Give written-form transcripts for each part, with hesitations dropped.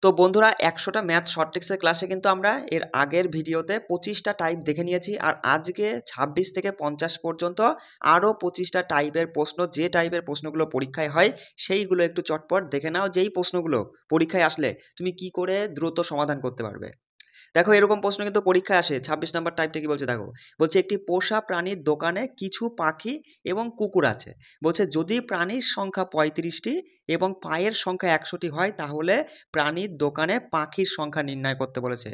তো বন্ধুরা 100টা math short ট্রিক্সের ক্লাসে কিন্তু আমরা এর আগের ভিডিওতে 25টা টাইপ দেখে নিয়েছি আর আজকে 26 থেকে 50 পর্যন্ত আরও 25টা টাইপের প্রশ্ন, যে টাইপের প্রশ্নগুলো পরীক্ষায় হয় সেইগুলো একটু চটপট দেখে নাও, যেই প্রশ্নগুলো পরীক্ষায় আসলে তুমি কি করে দ্রুত সমাধান করতে পারবে। দেখো এরকম প্রশ্ন কিন্তু পরীক্ষায় আসে। 26 নাম্বার টাইপটা কি বলছে দেখো, বলছে একটি পোষা প্রাণীর দোকানে কিছু পাখি এবং কুকুর আছে। বলছে যদি প্রাণীর সংখ্যা 35টি এবং পায়ের সংখ্যা 100টি হয় তাহলে প্রাণীর দোকানে পাখির সংখ্যা নির্ণয় করতে বলেছে।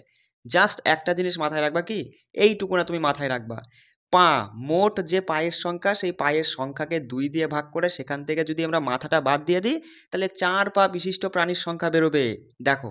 জাস্ট একটা জিনিস মাথায় রাখবা, কি এইটুকু না, তুমি মাথায় রাখবা পা, মোট যে পায়ের সংখ্যা সেই পায়ের সংখ্যাকে 2 দিয়ে ভাগ করে সেখান থেকে যদি আমরা মাথাটা বাদ দিয়ে দিই তাহলে 4 পা বিশিষ্ট প্রাণীর সংখ্যা বেরোবে। দেখো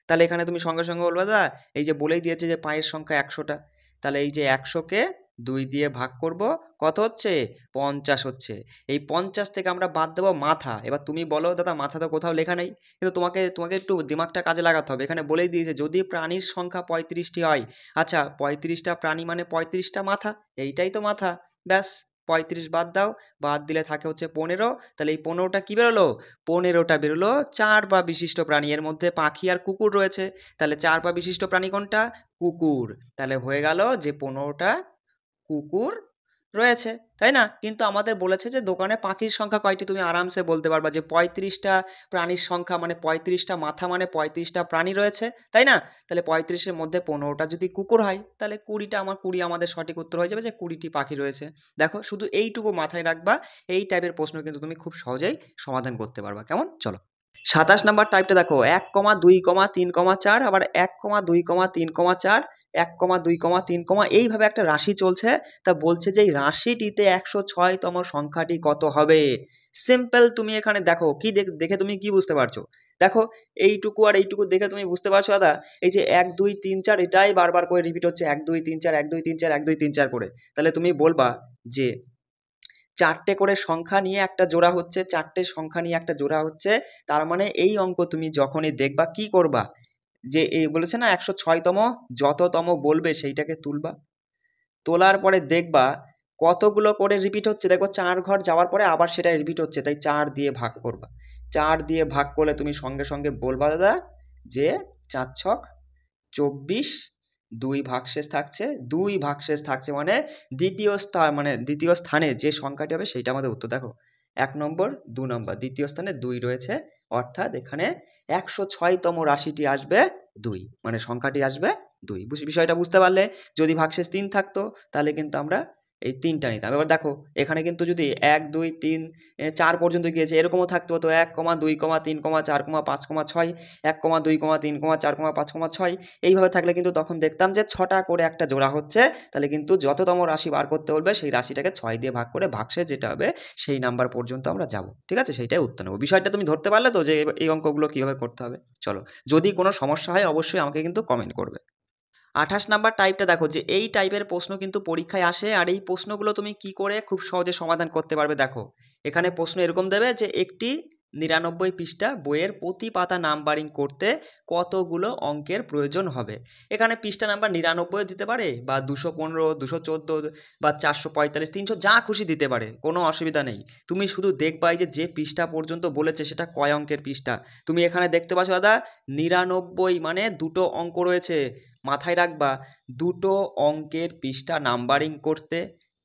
তাহলে এখানে তুমি সঙ্গে সঙ্গে বলবে দাদা এই যে বলেই দিয়েছে যে পায়ের সংখ্যা 100টা, তাহলে এই যে 100কে 2 দিয়ে ভাগ করব, কত হচ্ছে 50 হচ্ছে। এই 50 থেকে আমরা বাদ দেবো মাথা। এবার তুমি বলো দাদা মাথা তো কোথাও লেখা নেই, কিন্তু তোমাকে তোমাকে একটু দিমাগটা কাজে লাগাতে হবে। এখানে বলেই দিয়েছে যদি প্রাণীর সংখ্যা 35টি হয়, আচ্ছা 35টা প্রাণী মানে 35টা মাথা, এইটাই তো মাথা, ব্যাস 35 বাদ দাও, বাদ দিলে থাকে হচ্ছে 15। তাহলে এই 15টা কি বেরোলো, 15টা বেরোলো 4 পা বিশিষ্ট প্রাণী। এর মধ্যে পাখি আর কুকুর রয়েছে, তাহলে 4 পা বিশিষ্ট প্রাণী কোনটা, কুকুর। তাহলে হয়ে গেল যে 15টা কুকুর রয়েছে, তাই না? কিন্তু আমাদের বলেছে যে দোকানে পাখির সংখ্যা কয়টি, তুমি আরামসে বলতে পারবা যে 35টা প্রাণীর সংখ্যা মানে 35টা মাথা মানে 35টা প্রাণী রয়েছে, তাই না? তাহলে 35-এর মধ্যে 15টা যদি কুকুর হয় তাহলে 20টা, আমার 20 আমাদের সঠিক উত্তর হয়ে যাবে যে 20টি পাখি রয়েছে। দেখো শুধু এইটুকু মাথায় রাখবা, এই টাইপের প্রশ্ন কিন্তু তুমি খুব সহজেই সমাধান করতে পারবা। কেমন, চলো 27 নাম্বার টাইপটা দেখো, 1,2,3,4, আবার 1,2,3,4, 1,2,3, এইভাবে একটা রাশি চলছে। তা বলছে যে এই রাশিটিতে 106তম সংখ্যাটি কত হবে। সিম্পল, তুমি এখানে দেখো কি দেখে তুমি কি বুঝতে পারছো, দেখো এইটুকু আর এইটুকু দেখে তুমি বুঝতে পারছো দাদা এই যে 1 2 3 4 এটাই বারবার করে রিপিট হচ্ছে, 1 2 3 4 1 2 3 4 1 2 3 4 করে। তাহলে তুমি বলবা যে 4টে করে সংখ্যা নিয়ে একটা জোড়া হচ্ছে, 4টে সংখ্যা নিয়ে একটা জোড়া হচ্ছে। তার মানে এই অঙ্ক তুমি যখনই দেখবা কি করবা, যে এই বলেছে না 106তম, যততম বলবে সেইটাকে তুলবা, তোলার পরে দেখবা কতগুলো করে রিপিট হচ্ছে। দেখো 4 ঘর যাওয়ার পরে আবার সেটা রিপিট হচ্ছে, তাই 4 দিয়ে ভাগ করবা। 4 দিয়ে ভাগ করলে তুমি সঙ্গে সঙ্গে বলবা দাদা যে 4 ছক 24, 2 ভাগশেষ থাকছে, 2 ভাগশেষ থাকছে মানে দ্বিতীয় স্থানে যে সংখ্যাটি হবে সেইটা আমাদের উত্তর। দেখো 1 নম্বর 2 নম্বর, দ্বিতীয় স্থানে 2 রয়েছে, অর্থাৎ এখানে 106তম রাশিটি আসবে 2, মানে সংখ্যাটি আসবে 2। বিষয়টা বুঝতে পারলে? যদি ভাগশেষ 3 থাকতো তাহলে কিন্তু আমরা এই 3টা নিতাম। এবার দেখো এখানে কিন্তু যদি 1 2 3 4 পর্যন্ত গিয়েছে, এরকমও থাকতো তো 1, 2, 3, 4, 5, 6, 1, 2, 3, 4, 5, 6, এইভাবে থাকলে কিন্তু তখন দেখতাম যে 6টা করে একটা জোড়া হচ্ছে। তাহলে কিন্তু যততম রাশি বার করতে বলবে সেই রাশিটাকে 6 দিয়ে ভাগ করে ভাগশেষ যেটা হবে সেই নাম্বার পর্যন্ত আমরা যাব, ঠিক আছে? সেইটাই উত্তর নেব। বিষয়টা তুমি ধরতে পারলে তো যে এই অঙ্কগুলো কীভাবে করতে হবে? চলো, যদি কোনো সমস্যা হয় অবশ্যই আমাকে কিন্তু কমেন্ট করবে। 28 নাম্বার টাইপটা দেখো, যে এই টাইপের প্রশ্ন কিন্তু পরীক্ষায় আসে আর এই প্রশ্নগুলো তুমি কি করে খুব সহজে সমাধান করতে পারবে। দেখো এখানে প্রশ্ন এরকম দেবে যে একটি 99 পৃষ্ঠা বইয়ের প্রতি পাতা নাম্বারিং করতে কতগুলো অঙ্কের প্রয়োজন হবে। এখানে পৃষ্ঠা নাম্বার 99 দিতে পারে বা 215, 214 বা 445, 300, যা খুশি দিতে পারে, কোনো অসুবিধা নেই। তুমি শুধু দেখবা যে পৃষ্ঠা পর্যন্ত বলেছে সেটা কয় অঙ্কের পৃষ্ঠা। তুমি এখানে দেখতে পাচ্ছ দাদা 99 মানে দুটো অঙ্ক রয়েছে, মাথায় রাখবা দুটো অঙ্কের পৃষ্ঠা নাম্বারিং করতে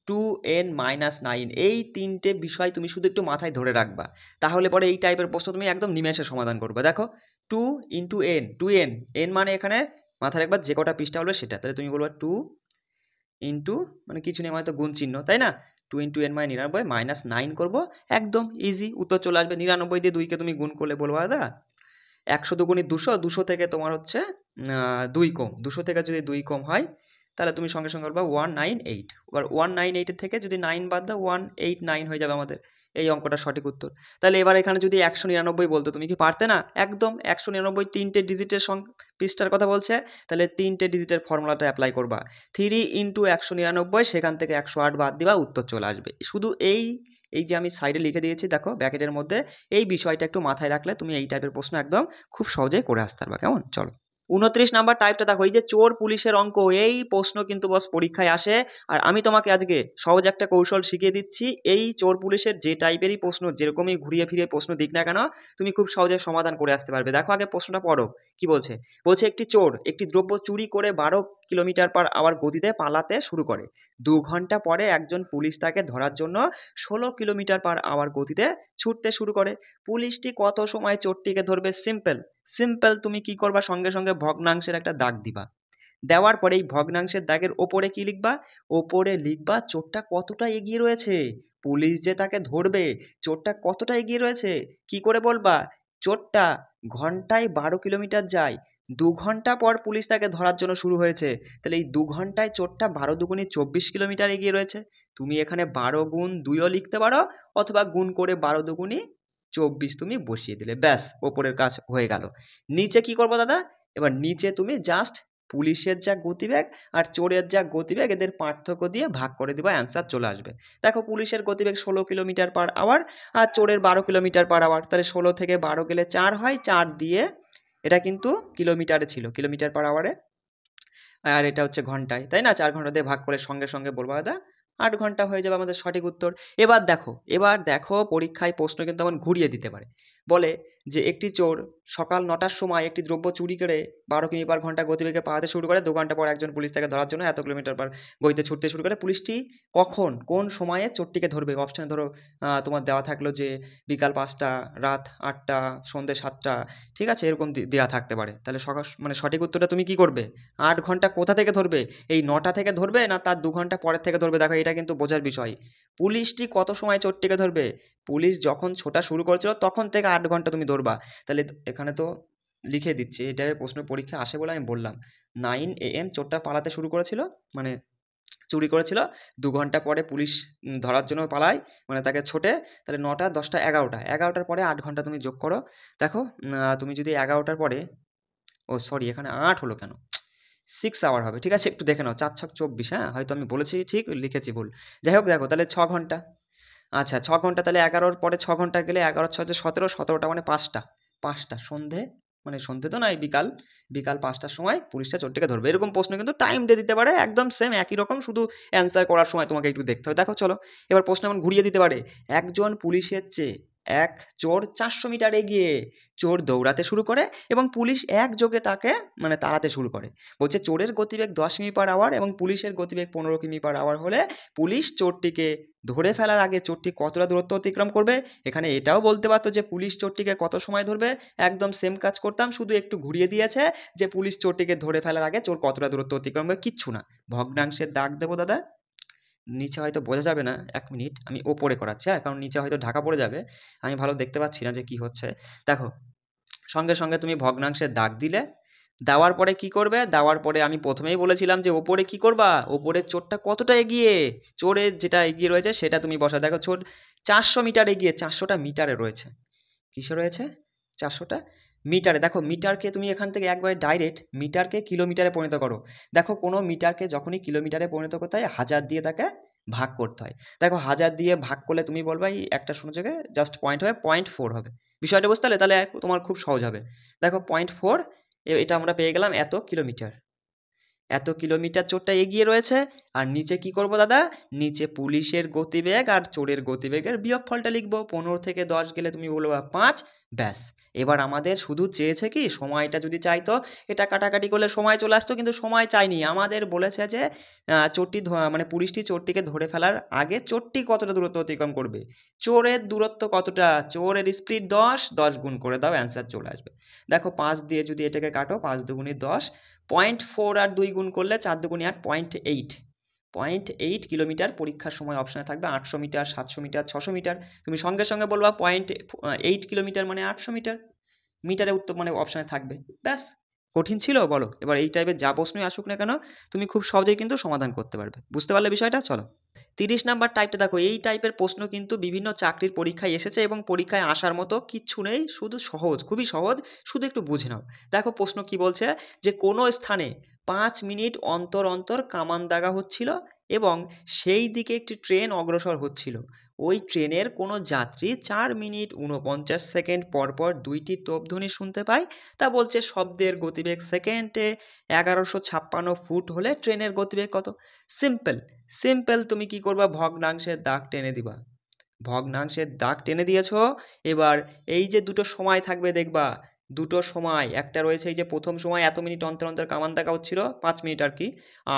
2n-9, এই 3টে বিষয় তুমি শুধু একটু মাথায় ধরে রাখবা, তাহলে পরে এই টাইপের প্রশ্ন তুমি একদম নিমেষে সমাধান করবে। দেখো 2 × n, 2n, n মানে এখানে মাথায় রাখবা যে কটা পৃষ্ঠা বলবে সেটা, তাহলে তুমি বলবা 2 মানে কিছু নেই মানে তো গুণ চিহ্ন, তাই না? 2 × n মানে 99 -9 করবো, একদম ইজি উত্তর চলে আসবে। 99 দিয়ে 2কে তুমি গুণ করলে বলবো দাদা 100 দুগুণে 200, 200 থেকে তোমার হচ্ছে 2 কম, 200 থেকে যদি 2 কম হয় তাহলে তুমি সঙ্গে সঙ্গে বলবা 198। এবার 198 থেকে যদি 9 বাদ দাও 189 হয়ে যাবে আমাদের এই অঙ্কটা সঠিক উত্তর। তাহলে এবার এখানে যদি 199 বলতো তুমি কি পারতে না? একদম 199 3টে ডিজিটের পৃষ্ঠার কথা বলছে, তাহলে 3টে ডিজিটের ফর্মুলাটা অ্যাপ্লাই করবা, 3 × 199, সেখান থেকে 108 বাদ দিবা, উত্তর চলে আসবে। শুধু এই যে আমি সাইডে লিখে দিয়েছি দেখো ব্র্যাকেটের মধ্যে, এই বিষয়টা একটু মাথায় রাখলে তুমি এই টাইপের প্রশ্ন একদম খুব সহজেই করে আসতে পারবা। কেমন, চলো 29 নাম্বার টাইপটা দেখো, এই যে চোর পুলিশের অঙ্ক, এই প্রশ্ন কিন্তু বস পরীক্ষায় আসে। আর আমি তোমাকে আজকে সহজ একটা কৌশল শিখিয়ে দিচ্ছি, এই চোর পুলিশের যে টাইপেরই প্রশ্ন যেরকমই ঘুরিয়ে ফিরিয়ে প্রশ্ন দিক না কেন, তুমি খুব সহজে সমাধান করে আসতে পারবে। দেখো আগে প্রশ্নটা পড়ো, কি বলছে। বলছে একটি চোর একটি দ্রব্য চুরি করে 12 কিলোমিটার/আওয়ার গতিতে পালাতে শুরু করে। 2 ঘন্টা পরে একজন পুলিশ তাকে ধরার জন্য 16 কিলোমিটার/আওয়ার গতিতে ছুটতে শুরু করে। পুলিশটি কত সময় চোরটিকে ধরবে? সিম্পল সিম্পল, তুমি কি করবা, সঙ্গে সঙ্গে ভগ্নাংশের একটা দাগ দিবা। দেওয়ার পরে এই ভগ্নাংশের দাগের ওপরে কি লিখবা? ওপরে লিখবা চোরটা কতটা এগিয়ে রয়েছে। পুলিশ যে তাকে ধরবে, চোরটা কতটা এগিয়ে রয়েছে কি করে বলবা? চোরটা ঘন্টায় 12 কিলোমিটার যায়, 2 ঘন্টা পর পুলিশ তাকে ধরার জন্য শুরু হয়েছে, তাহলে এই 2 ঘন্টায় চোরটা 12 × 2 = 24 কিলোমিটার এগিয়ে রয়েছে। তুমি এখানে 12 × 2ও লিখতে পারো, অথবা গুণ করে 12 × 2 = 24 তুমি বসিয়ে দিলে, ব্যাস ওপরের কাজ হয়ে গেল। নিচে কি করবো দাদা? এবার নিচে তুমি জাস্ট পুলিশের যা গতিবেগ আর চোরের যা গতিবেগ এদের পার্থক্য দিয়ে ভাগ করে দিবা, অ্যান্সার চলে আসবে। দেখো পুলিশের গতিবেগ 16 কিলোমিটার/আওয়ার আর চোরের 12 কিলোমিটার/আওয়ার, তাহলে 16 থেকে 12 গেলে 4 হয়, 4 দিয়ে এটা কিন্তু কিলোমিটারে ছিল, কিলোমিটার/আওয়ারে, আর এটা হচ্ছে ঘন্টায়, তাই না? 4 ঘন্টা দিয়ে ভাগ করে সঙ্গে সঙ্গে বলবো দাদা 8 ঘন্টা হয়ে যাবে আমাদের সঠিক উত্তর। এবার দেখো পরীক্ষায় প্রশ্ন কিন্তু এমন ঘুরিয়ে দিতে পারে। বলে যে একটি চোর সকাল 9টার সময় একটি দ্রব্য চুরি করে 12 কিমি/ঘন্টা গতিবেগে পালাতে শুরু করে। 2 ঘন্টা পর একজন পুলিশ তাকে ধরার জন্য এত কিলোমিটার পার গতিতে ছুটতে শুরু করে। পুলিশটি কোন সময়ে চোরটিকে ধরবে? অপশানে ধরো তোমার দেওয়া থাকলো যে বিকাল 5টা, রাত 8টা, সন্ধ্যে 7টা, ঠিক আছে, এরকম দেওয়া থাকতে পারে। তাহলে সঠিক উত্তরটা তুমি কি করবে? 8 ঘন্টা কোথা থেকে ধরবে? এই 9টা থেকে ধরবে না তার 2 ঘন্টা পরের থেকে ধরবে? দেখো এটা কিন্তু বোঝার বিষয়। পুলিশটি কত সময় চোরটিকে ধরবে? পুলিশ যখন ছোটা শুরু করেছিল তখন থেকে 8 ঘন্টা তুমি ধরবা। তাহলে এখানে তো লিখে দিচ্ছি, এটার প্রশ্ন পরীক্ষা আসে বলে আমি বললাম। 9 AM চোরটা পালাতে শুরু করেছিল, মানে চুরি করেছিল। 2 ঘন্টা পরে পুলিশ ধরার জন্য পালায়, মানে তাকে ছোটে। তাহলে 9টা, 10টা, 11টা, 11টার পরে 8 ঘন্টা তুমি যোগ করো। দেখো তুমি যদি 11টার পরে, ও সরি এখানে 8 হলো কেন, 6 আওয়ার হবে, ঠিক আছে, একটু দেখে নাও। 4 × 6 = 24, হ্যাঁ হয়তো আমি বলেছি ঠিক, লিখেছি ভুল। যাই হোক দেখো তাহলে 6 ঘন্টা। আচ্ছা 6 ঘন্টা, তাহলে 11র পরে 6 ঘন্টা গেলে 11 × 6 = 17, 17টা মানে 5টা সন্ধে, মানে সন্ধে তো নয়, বিকাল 5টার সময় পুলিশটা চোরটিকে ধরবে। এরকম প্রশ্ন কিন্তু টাইম দিয়ে দিতে পারে, একদম সেম একই রকম, শুধু অ্যান্সার করার সময় তোমাকে একটু দেখতে হবে। দেখো চলো এবার প্রশ্ন এমন ঘুরিয়ে দিতে পারে। একজন পুলিশের চেয়ে এক চোর 400 মিটার এগিয়ে। চোর দৌড়াতে শুরু করে এবং পুলিশ একযোগে তাকে মানে তাড়াতে শুরু করে। বলছে চোরের গতিবেগ 10 কিমি/আওয়ার এবং পুলিশের গতিবেগ 15 কিমি/আওয়ার হলে পুলিশ চোরটিকে ধরে ফেলার আগে চোরটি কতটা দূরত্ব অতিক্রম করবে? এখানে এটাও বলতে পারতো যে পুলিশ চোরটিকে কত সময় ধরবে, একদম সেম কাজ করতাম, শুধু একটু ঘুরিয়ে দিয়েছে যে পুলিশ চোরটিকে ধরে ফেলার আগে চোর কতটা দূরত্ব অতিক্রম করবে, কিচ্ছু না। ভগ্নাংশের দাগ দেবো দাদা, নিচে হয়তো বোঝা যাবে না, 1 মিনিট আমি ওপরে করাচ্ছি, হ্যাঁ, কারণ নিচে হয়তো ঢাকা পড়ে যাবে, আমি ভালো দেখতে পাচ্ছি না যে কি হচ্ছে। দেখো সঙ্গে সঙ্গে তুমি ভগ্নাংশের দাগ দিলে, দেওয়ার পরে কি করবে? দেওয়ার পরে আমি প্রথমেই বলেছিলাম যে ওপরে কি করবা, ওপরের চোরটা কতটা এগিয়ে, চোরের যেটা এগিয়ে রয়েছে সেটা তুমি বসা। দেখো চোর 400 মিটার এগিয়ে, 400টা মিটারে রয়েছে, কিসে রয়েছে? 400টা মিটারে। দেখো মিটারকে তুমি এখান থেকে একবারে ডাইরেক্ট মিটারকে কিলোমিটারে পরিণত করো। দেখো কোনো মিটারকে যখনই কিলোমিটারে পরিণত করতে হয় 1000 দিয়ে তাকে ভাগ করতে হয়। দেখো 1000 দিয়ে ভাগ করলে তুমি বলবা এই একটা শূন্য জায়গায় জাস্ট পয়েন্ট হবে, 0.4 হবে। বিষয়টা বুঝতে পারলে? তাহলে তোমার খুব সহজ হবে। দেখো 0.4, এটা আমরা পেয়ে গেলাম এত কিলোমিটার। এত কিলোমিটার চোরটা এগিয়ে রয়েছে। আর নিচে কি করব দাদা? নিচে পুলিশের গতিবেগ আর চোরের গতিবেগের বিয়োগফলটা লিখব। 15 থেকে 10 গেলে তুমি বলবা 5, ব্যাস। এবার আমাদের শুধু চেয়েছে কি সময়টা যদি চাইতো, এটা কাটাকাটি করলে সময় চলে আসতো, কিন্তু সময় চাইনি, আমাদের বলেছে যে মানে পুলিশটি চোরটিকে ধরে ফেলার আগে চোরটি কতটা দূরত্ব অতিক্রম করবে। চোরের দূরত্ব কতটা? চোরের স্পিড 10, 10 গুণ করে দাও, অ্যান্সার চলে আসবে। দেখো 5 দিয়ে যদি এটাকে কাটো, 5 দুগুণে 10, 0.4 আর 2 গুণ করলে 4 দুগুণে 8, 0.8 কিলোমিটার। পরীক্ষার সময় অপশানে থাকবে 800 মিটার, 700 মিটার, 600 মিটার। তুমি সঙ্গে সঙ্গে বলবা 0.8 কিলোমিটার মানে 800 মিটার। মিটারে উত্তর মানে অপশানে থাকবে, ব্যাস। কঠিন ছিল বলো? এবার এই টাইপের যা প্রশ্নই আসুক না কেন তুমি খুব সহজেই কিন্তু সমাধান করতে পারবে। বুঝতে পারলে বিষয়টা? চলো 30 নাম্বার টাইপটা দেখো, এই টাইপের প্রশ্ন কিন্তু বিভিন্ন চাকরির পরীক্ষায় এসেছে এবং পরীক্ষায় আসার মতো কিচ্ছু নেই, শুধু সহজ, খুবই সহজ, শুধু একটু বুঝে নাও। দেখো প্রশ্ন কি বলছে, যে কোনো স্থানে 5 মিনিট অন্তর অন্তর কামান দাগা হচ্ছিল এবং সেই দিকে একটি ট্রেন অগ্রসর হচ্ছিল। ওই ট্রেনের কোনো যাত্রী 4 মিনিট 49 সেকেন্ড পরপর 2টি তোপধ্বনি শুনতে পায়। তা বলছে শব্দের গতিবেগ সেকেন্ডে 1156 ফুট হলে ট্রেনের গতিবেগ কত? সিম্পল তুমি কি করবা, ভগ্নাংশের দাগ টেনে দিবা। ভগ্নাংশের দাগ টেনে দিয়েছো। এবার এই যে দুটো সময় থাকবে দেখবা, দুটো সময়, একটা রয়েছে এই যে প্রথম সময় এত মিনিট অন্তর অন্তর কামান দেখা হচ্ছিল 5 মিনিট আর কি,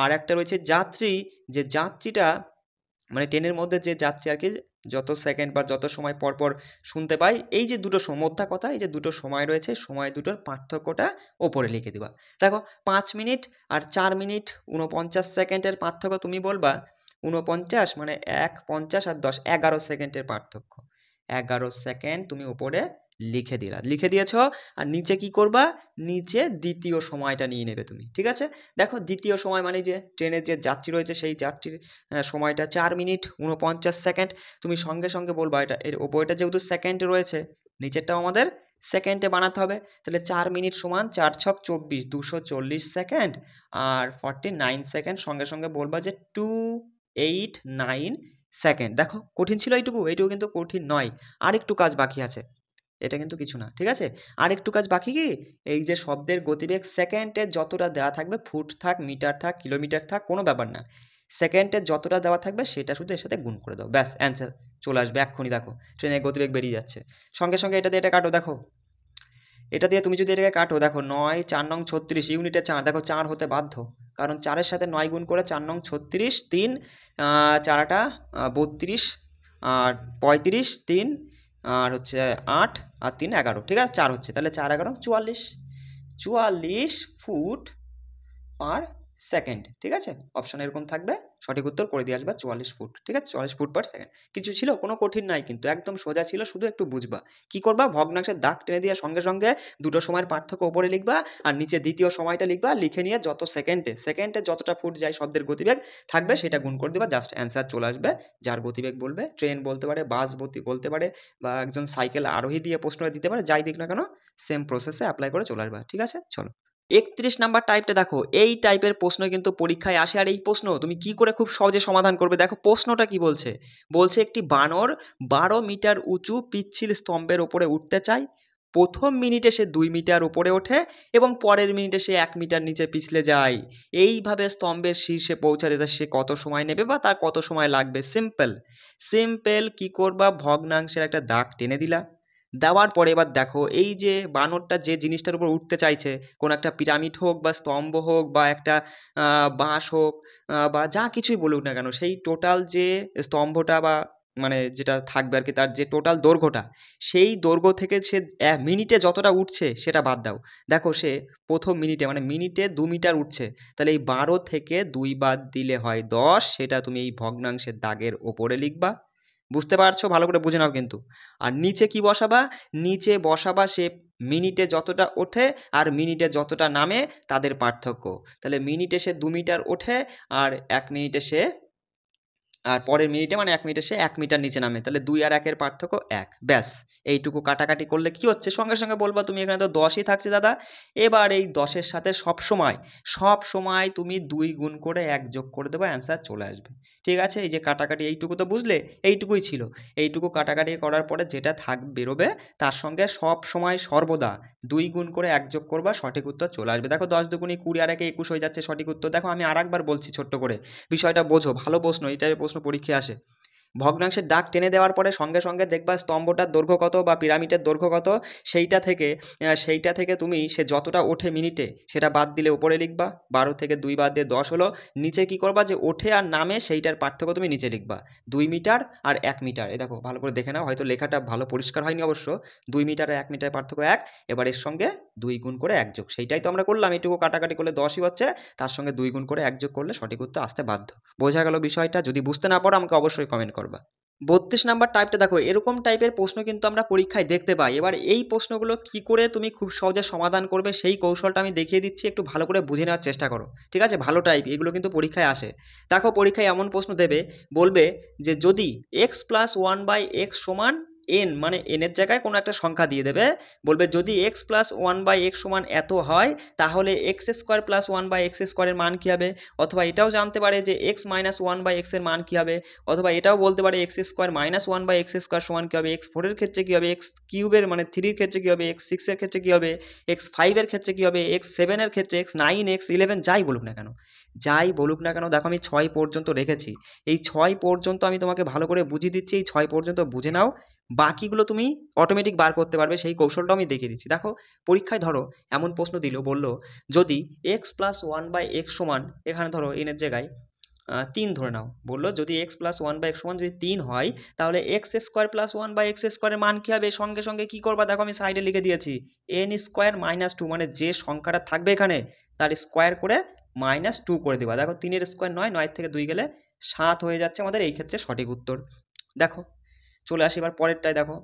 আর একটা রয়েছে যাত্রী, যে যাত্রীটা মানে ট্রেনের মধ্যে যে যাত্রী আর কি যত সেকেন্ড বা যত সময় পর পর শুনতে পাই, এই যে দুটো মোদ্দা কথা এই যে দুটো সময় রয়েছে, সময় দুটোর পার্থক্যটা ওপরে লিখে দিবা। দেখো 5 মিনিট আর 4 মিনিট 49 সেকেন্ডের পার্থক্য তুমি বলবা 49 মানে 1 50 আর 10 11 সেকেন্ডের পার্থক্য। 11 সেকেন্ড তুমি উপরে লিখে লিখে দিয়েছ। আর নিচে কি করবা, নিচে দ্বিতীয় সময়টা নিয়ে নেবে তুমি, ঠিক আছে। দেখো দ্বিতীয় সময় মানে যে ট্রেনের যে যাত্রী রয়েছে সেই যাত্রীর সময়টা 4 মিনিট 49 সেকেন্ড। তুমি সঙ্গে সঙ্গে বলবা এটা এর ওপরটা যেহেতু সেকেন্ডে রয়েছে, নিচেরটাও আমাদের সেকেন্ডে বানাতে হবে। তাহলে 4 মিনিট সমান 4 ছক 24 240 সেকেন্ড আর 49 সেকেন্ড। সঙ্গে সঙ্গে বলবা যে 289 সেকেন্ড। দেখো কঠিন ছিল এইটুকু কিন্তু কঠিন নয়, আর একটু কাজ বাকি আছে, এটা কিন্তু কিছু না, ঠিক আছে। আর একটু কাজ বাকি কি, এই যে শব্দের গতিবেগ সেকেন্ডে যতটা দেওয়া থাকবে, ফুট থাক মিটার থাক কিলোমিটার থাক কোনো ব্যাপার না, সেকেন্ডে যতটা দেওয়া থাকবে সেটা শুধু এর সাথে গুণ করে দাও, ব্যাস অ্যান্সার চলে আসবে এক্ষুনি। দেখো ট্রেনের গতিবেগ বেরিয়ে যাচ্ছে। সঙ্গে সঙ্গে এটা দিয়ে এটা কাটো, দেখো এটা দিয়ে তুমি যদি এটাকে কাটো, দেখো 9 4 নং 36 ইউনিটে 4, দেখো 4 হতে বাধ্য, কারণ 4-এর সাথে 9 গুণ করে 4 নং 36, 3 4টা 32 আর 35 3 আর হচ্ছে 8 আর 3 11, ঠিক আছে 4 হচ্ছে, তাহলে 4 11 44 ফুট পার সেকেন্ড, ঠিক আছে। অপশন এরকম থাকবে, সঠিক উত্তর করে দিয়ে আসবা 44 ফুট, ঠিক আছে 44 ফুট পার সেকেন্ড। কিছু ছিল, কোনো কঠিন নাই কিন্তু, একদম সোজা ছিল, শুধু একটু বুঝবা। কি করবা, ভগ্নাংশের দাগ টেনে দিয়ে সঙ্গে সঙ্গে দুটো সময়ের পার্থক্য উপরে লিখবা আর নিচে দ্বিতীয় সময়টা লিখবা, লিখে নিয়ে যত সেকেন্ডে যতটা ফুট যায় শব্দের গতিবেগ থাকবে সেটা গুণ করে দিবা, জাস্ট অ্যান্সার চলে আসবে। যার গতিবেগ বলবে, ট্রেন বলতে পারে, বাস বলতে পারে, বা একজন সাইকেল আরোহী দিয়ে প্রশ্নটা দিতে পারে, যাই দিক না কেন সেম প্রসেসে অ্যাপ্লাই করে চলে আসবা, ঠিক আছে। চলো 31 নাম্বার টাইপটা দেখো, এই টাইপের প্রশ্ন কিন্তু পরীক্ষায় আসে, আর এই প্রশ্ন তুমি কি করে খুব সহজে সমাধান করবে। দেখো প্রশ্নটা কি বলছে, একটি বানর 12 মিটার উঁচু পিচ্ছিল স্তম্ভের উপরে উঠতে চায়। প্রথম মিনিটে সে 2 মিটার উপরে ওঠে এবং পরের মিনিটে সে 1 মিটার নিচে পিছলে যায়। এইভাবে স্তম্ভের শীর্ষে পৌঁছাতে সে কত সময় নেবে বা তার কত সময় লাগবে। সিম্পল কি করবা, ভগ্নাংশের একটা দাগ টেনে দিলা, দেওয়ার পরে এবার দেখো এই যে বানরটা যে জিনিসটার উপর উঠতে চাইছে, কোনো একটা পিরামিড হোক বা স্তম্ভ হোক বা একটা বাঁশ হোক বা যা কিছুই বলুক না কেন, সেই টোটাল যে স্তম্ভটা বা মানে যেটা থাকবে আর কি, তার যে টোটাল দৈর্ঘ্যটা, সেই দৈর্ঘ্য থেকে সে মিনিটে যতটা উঠছে সেটা বাদ দাও। দেখো সে প্রথম মিনিটে মানে মিনিটে 2 মিটার উঠছে, তাহলে এই 12 থেকে 2 বাদ দিলে হয় 10, সেটা তুমি এই ভগ্নাংশের দাগের ওপরে লিখবা। বুঝতে পারছো, ভালো করে বুঝে নাও কিন্তু। আর নিচে কি বসাবা, নিচে বসাবা সে মিনিটে যতটা ওঠে আর মিনিটে যতটা নামে তাদের পার্থক্য। তাহলে মিনিটে সে 2 মিটার ওঠে আর 1 মিনিটে সে আর পরের মিনিটে মানে 1 মিনিটে সে 1 মিটার নিচে নামে, তাহলে 2 আর 1-এর পার্থক্য 1, ব্যাস। এইটুকু কাটাকাটি করলে কি হচ্ছে, সঙ্গে সঙ্গে বলবা তুমি এখানে তো 10ই থাকছে দাদা। এবার এই 10-এর সাথে সব সময় তুমি 2 গুণ করে 1 যোগ করে দেবো, অ্যান্সার চলে আসবে, ঠিক আছে। এই যে কাটাকাটি এইটুকু তো বুঝলে, এইটুকুই ছিল। এইটুকু কাটাকাটি করার পরে যেটা বেরোবে তার সঙ্গে সব সময় সর্বদা 2 গুণ করে 1 যোগ করবা, সঠিক উত্তর চলে আসবে। দেখো 10 দুগুণে 20 আর 1-এ 21 হয়ে যাচ্ছে সঠিক উত্তর। দেখো আমি আরেকবার বলছি ছোট্ট করে, বিষয়টা বোঝো, ভালো প্রশ্ন, এটার প্রশ্ন পরীক্ষায় আসে। ভগ্নাংশের দাগ টেনে দেওয়ার পরে সঙ্গে সঙ্গে দেখবা স্তম্ভটার দৈর্ঘ্য কত বা পিরামিডের দৈর্ঘ্য কত, সেইটা থেকে তুমি সে যতটা ওঠে মিনিটে সেটা বাদ দিলে উপরে লিখবা, 12 থেকে 2 বাদ দিয়ে 10 হলো। নিচে কি করবা, যে ওঠে আর নামে সেইটার পার্থক্য তুমি নিচে লিখবা, 2 মিটার আর 1 মিটার। এই দেখো ভালো করে দেখে নাও, হয়তো লেখাটা ভালো পরিষ্কার হয়নি অবশ্য, 2 মিটার আর 1 মিটার পার্থক্য 1, এবার এর সঙ্গে 2 গুণ করে 1 যোগ, সেইটাই তো আমরা করলাম, এইটুকু কাটাকাটি করলে 10ই হচ্ছে, তার সঙ্গে 2 গুণ করে 1 যোগ করলে সঠিক উত্তর আসতে বাধ্য। বোঝা গেল বিষয়টা? যদি বুঝতে না পারো আমাকে অবশ্যই কমেন্ট করবা। 32 নাম্বার টাইপটা দেখো, এরকম টাইপের প্রশ্ন কিন্তু আমরা পরীক্ষায় দেখতে পাই। এবার এই প্রশ্নগুলো কি করে তুমি খুব সহজে সমাধান করবে সেই কৌশলটা আমি দেখিয়ে দিচ্ছি, একটু ভালো করে বুঝে নেওয়ার চেষ্টা করো, ঠিক আছে। ভালো টাইপ, এগুলো কিন্তু পরীক্ষায় আসে। দেখো পরীক্ষায় এমন প্রশ্ন দেবে, বলবে যে যদি x + 1/x সমান এন মানে এনের জায়গায় কোনো একটা সংখ্যা দিয়ে দেবে, বলবে যদি x plus one by x সমান এত হয় তাহলে x square plus one by x স্কোয়ারের মান কী হবে, অথবা এটাও জানতে পারে যে এক্স মাইনাস ওয়ান বাই এক্সের মান কী হবে, অথবা এটাও বলতে পারে x square minus one by x square সমান কী হবে, এক্স ফোরের ক্ষেত্রে কী হবে, এক্স কিউবের মানে থ্রির ক্ষেত্রে কী হবে, এক্স সিক্সের ক্ষেত্রে কী হবে, এক্স ফাইভের ক্ষেত্রে কী হবে, এক্স সেভেনের ক্ষেত্রে, এক্স নাইন, এক্স ইলেভেন, যাই বলুক না কেন, যাই বলুক না কেন। দেখো আমি 6 পর্যন্ত রেখেছি, এই 6 পর্যন্ত আমি তোমাকে ভালো করে বুঝিয়ে দিচ্ছি, এই 6 পর্যন্ত বুঝে নাও, বাকিগুলো তুমি অটোমেটিক বার করতে পারবে, সেই কৌশলটাও আমি দেখিয়ে দিচ্ছি। দেখো পরীক্ষায় ধরো এমন প্রশ্ন দিল, বললো যদি x plus one by x সমান, এখানে ধরো এনের জায়গায় 3 ধরে নাও, বললো যদি x plus one by x সমান যদি 3 হয় তাহলে x square plus one by x স্কোয়ারের মান কী হবে, সঙ্গে সঙ্গে কী করবা, দেখো আমি সাইডে লিখে দিয়েছি এন স্কোয়ার মাইনাস টু, মানে যে সংখ্যাটা থাকবে এখানে তার স্কোয়ার করে -2 করে দেবা। দেখো 3-এর স্কোয়ার 9, 9 থেকে 2 গেলে 7 হয়ে যাচ্ছে আমাদের এই ক্ষেত্রে সঠিক উত্তর। দেখো চলে আসি এবার পরেরটায়। দেখো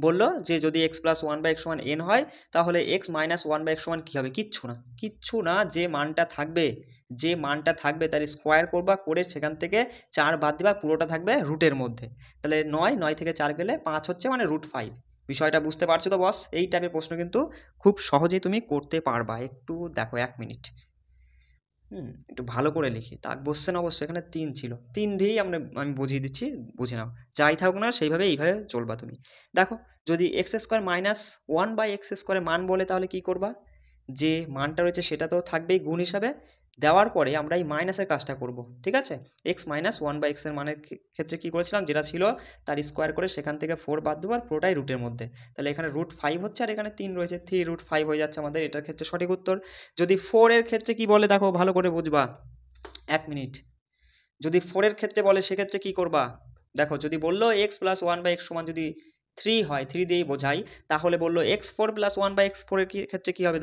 বললো যে যদি x plus one by x সমান এন হয় তাহলে x minus one by x সমান কী হবে, কিচ্ছু না, যে মানটা থাকবে তার স্কোয়ার করবা, করে সেখান থেকে 4 বাদ দিবা, পুরোটা থাকবে রুটের মধ্যে। তাহলে 9 থেকে 4 গেলে 5 হচ্ছে, মানে √5। বিষয়টা বুঝতে পারছো তো বস? এই টাইপের প্রশ্ন কিন্তু খুব সহজেই তুমি করতে পারবা। একটু দেখো 1 মিনিট, একটু ভালো করে লিখি, তাক বসছে না অবশ্যই, এখানে 3 ছিল, 3 দিয়েই আমি বুঝিয়ে দিচ্ছি, বুঝে নাও, যাই থাকুক না সেইভাবে এইভাবে চলবা তুমি। দেখো যদি x square minus one by x স্কোয়ারের মান বলে তাহলে কী করবা, যে মানটা রয়েছে সেটা তো থাকবেই গুণ হিসাবে, দেওয়ার পরে আমরা এই মাইনাসের কাজটা করব, ঠিক আছে। এক্স মাইনাস ওয়ান বাই এক্সের মানের ক্ষেত্রে কী করেছিলাম, যেটা ছিল তার স্কোয়ার করে সেখান থেকে 4 বাদ দেবো, আর পুরোটাই রুটের মধ্যে, তাহলে এখানে √5 হচ্ছে, আর এখানে 3 রয়েছে, 3√5 হয়ে যাচ্ছে আমাদের এটার ক্ষেত্রে সঠিক উত্তর। যদি 4 এর ক্ষেত্রে কি বলে দেখো ভালো করে বুঝবা, 1 মিনিট। যদি 4 এর ক্ষেত্রে বলে সেক্ষেত্রে কি করবা, দেখো যদি বললো x plus one by x সমান যদি 3 হয়, 3 দিয়েই বোঝাই, তাহলে বললো x4 plus one by x ফোরের ক্ষেত্রে কী হবে,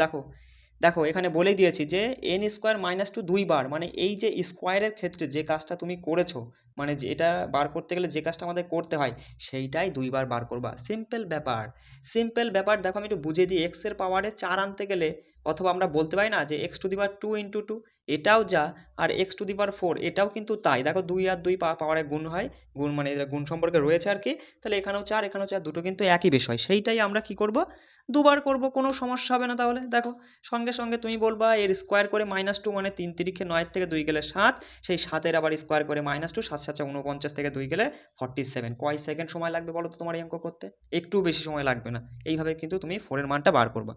দেখো এখানে বলেই দিয়েছি যে এন স্কোয়ার মাইনাস টু 2 বার, মানে এই যে স্কোয়ারের ক্ষেত্রে যে কাজটা তুমি করেছো, মানে যে এটা বার করতে গেলে যে কাজটা আমাদের করতে হয় সেইটাই 2 বার বার করবা, সিম্পল ব্যাপার। দেখো আমি একটু বুঝিয়ে দিই, এক্সের পাওয়ারে 4 আনতে গেলে, অথবা আমরা বলতে পারি না যে x⁻2 × 2, এটাও যা, আর x⁴ এটাও কিন্তু তাই। দেখো 2 আর 2 পাওয়ারে গুণ হয়, গুণ মানে গুণ সম্পর্কে রয়েছে আর কি, তাহলে এখানেও 4 এখানেও 4, দুটো কিন্তু একই বিষয়, সেইটাই আমরা কি করব, 2 বার করব, কোনো সমস্যা হবে না। তাহলে দেখো সঙ্গে সঙ্গে তুমি বলবা এর স্কোয়ার করে -2, মানে 3 3 9 থেকে 2 গেলে 7, সেই 7-এর আবার স্কোয়ার করে -2, 7 7 49 থেকে 2 গেলে 47। কয় সেকেন্ড সময় লাগবে বলো তো তোমার এই অঙ্ক করতে? একটু বেশি সময় লাগবে না। এইভাবে কিন্তু তুমি 4-এর মানটা বার করবা।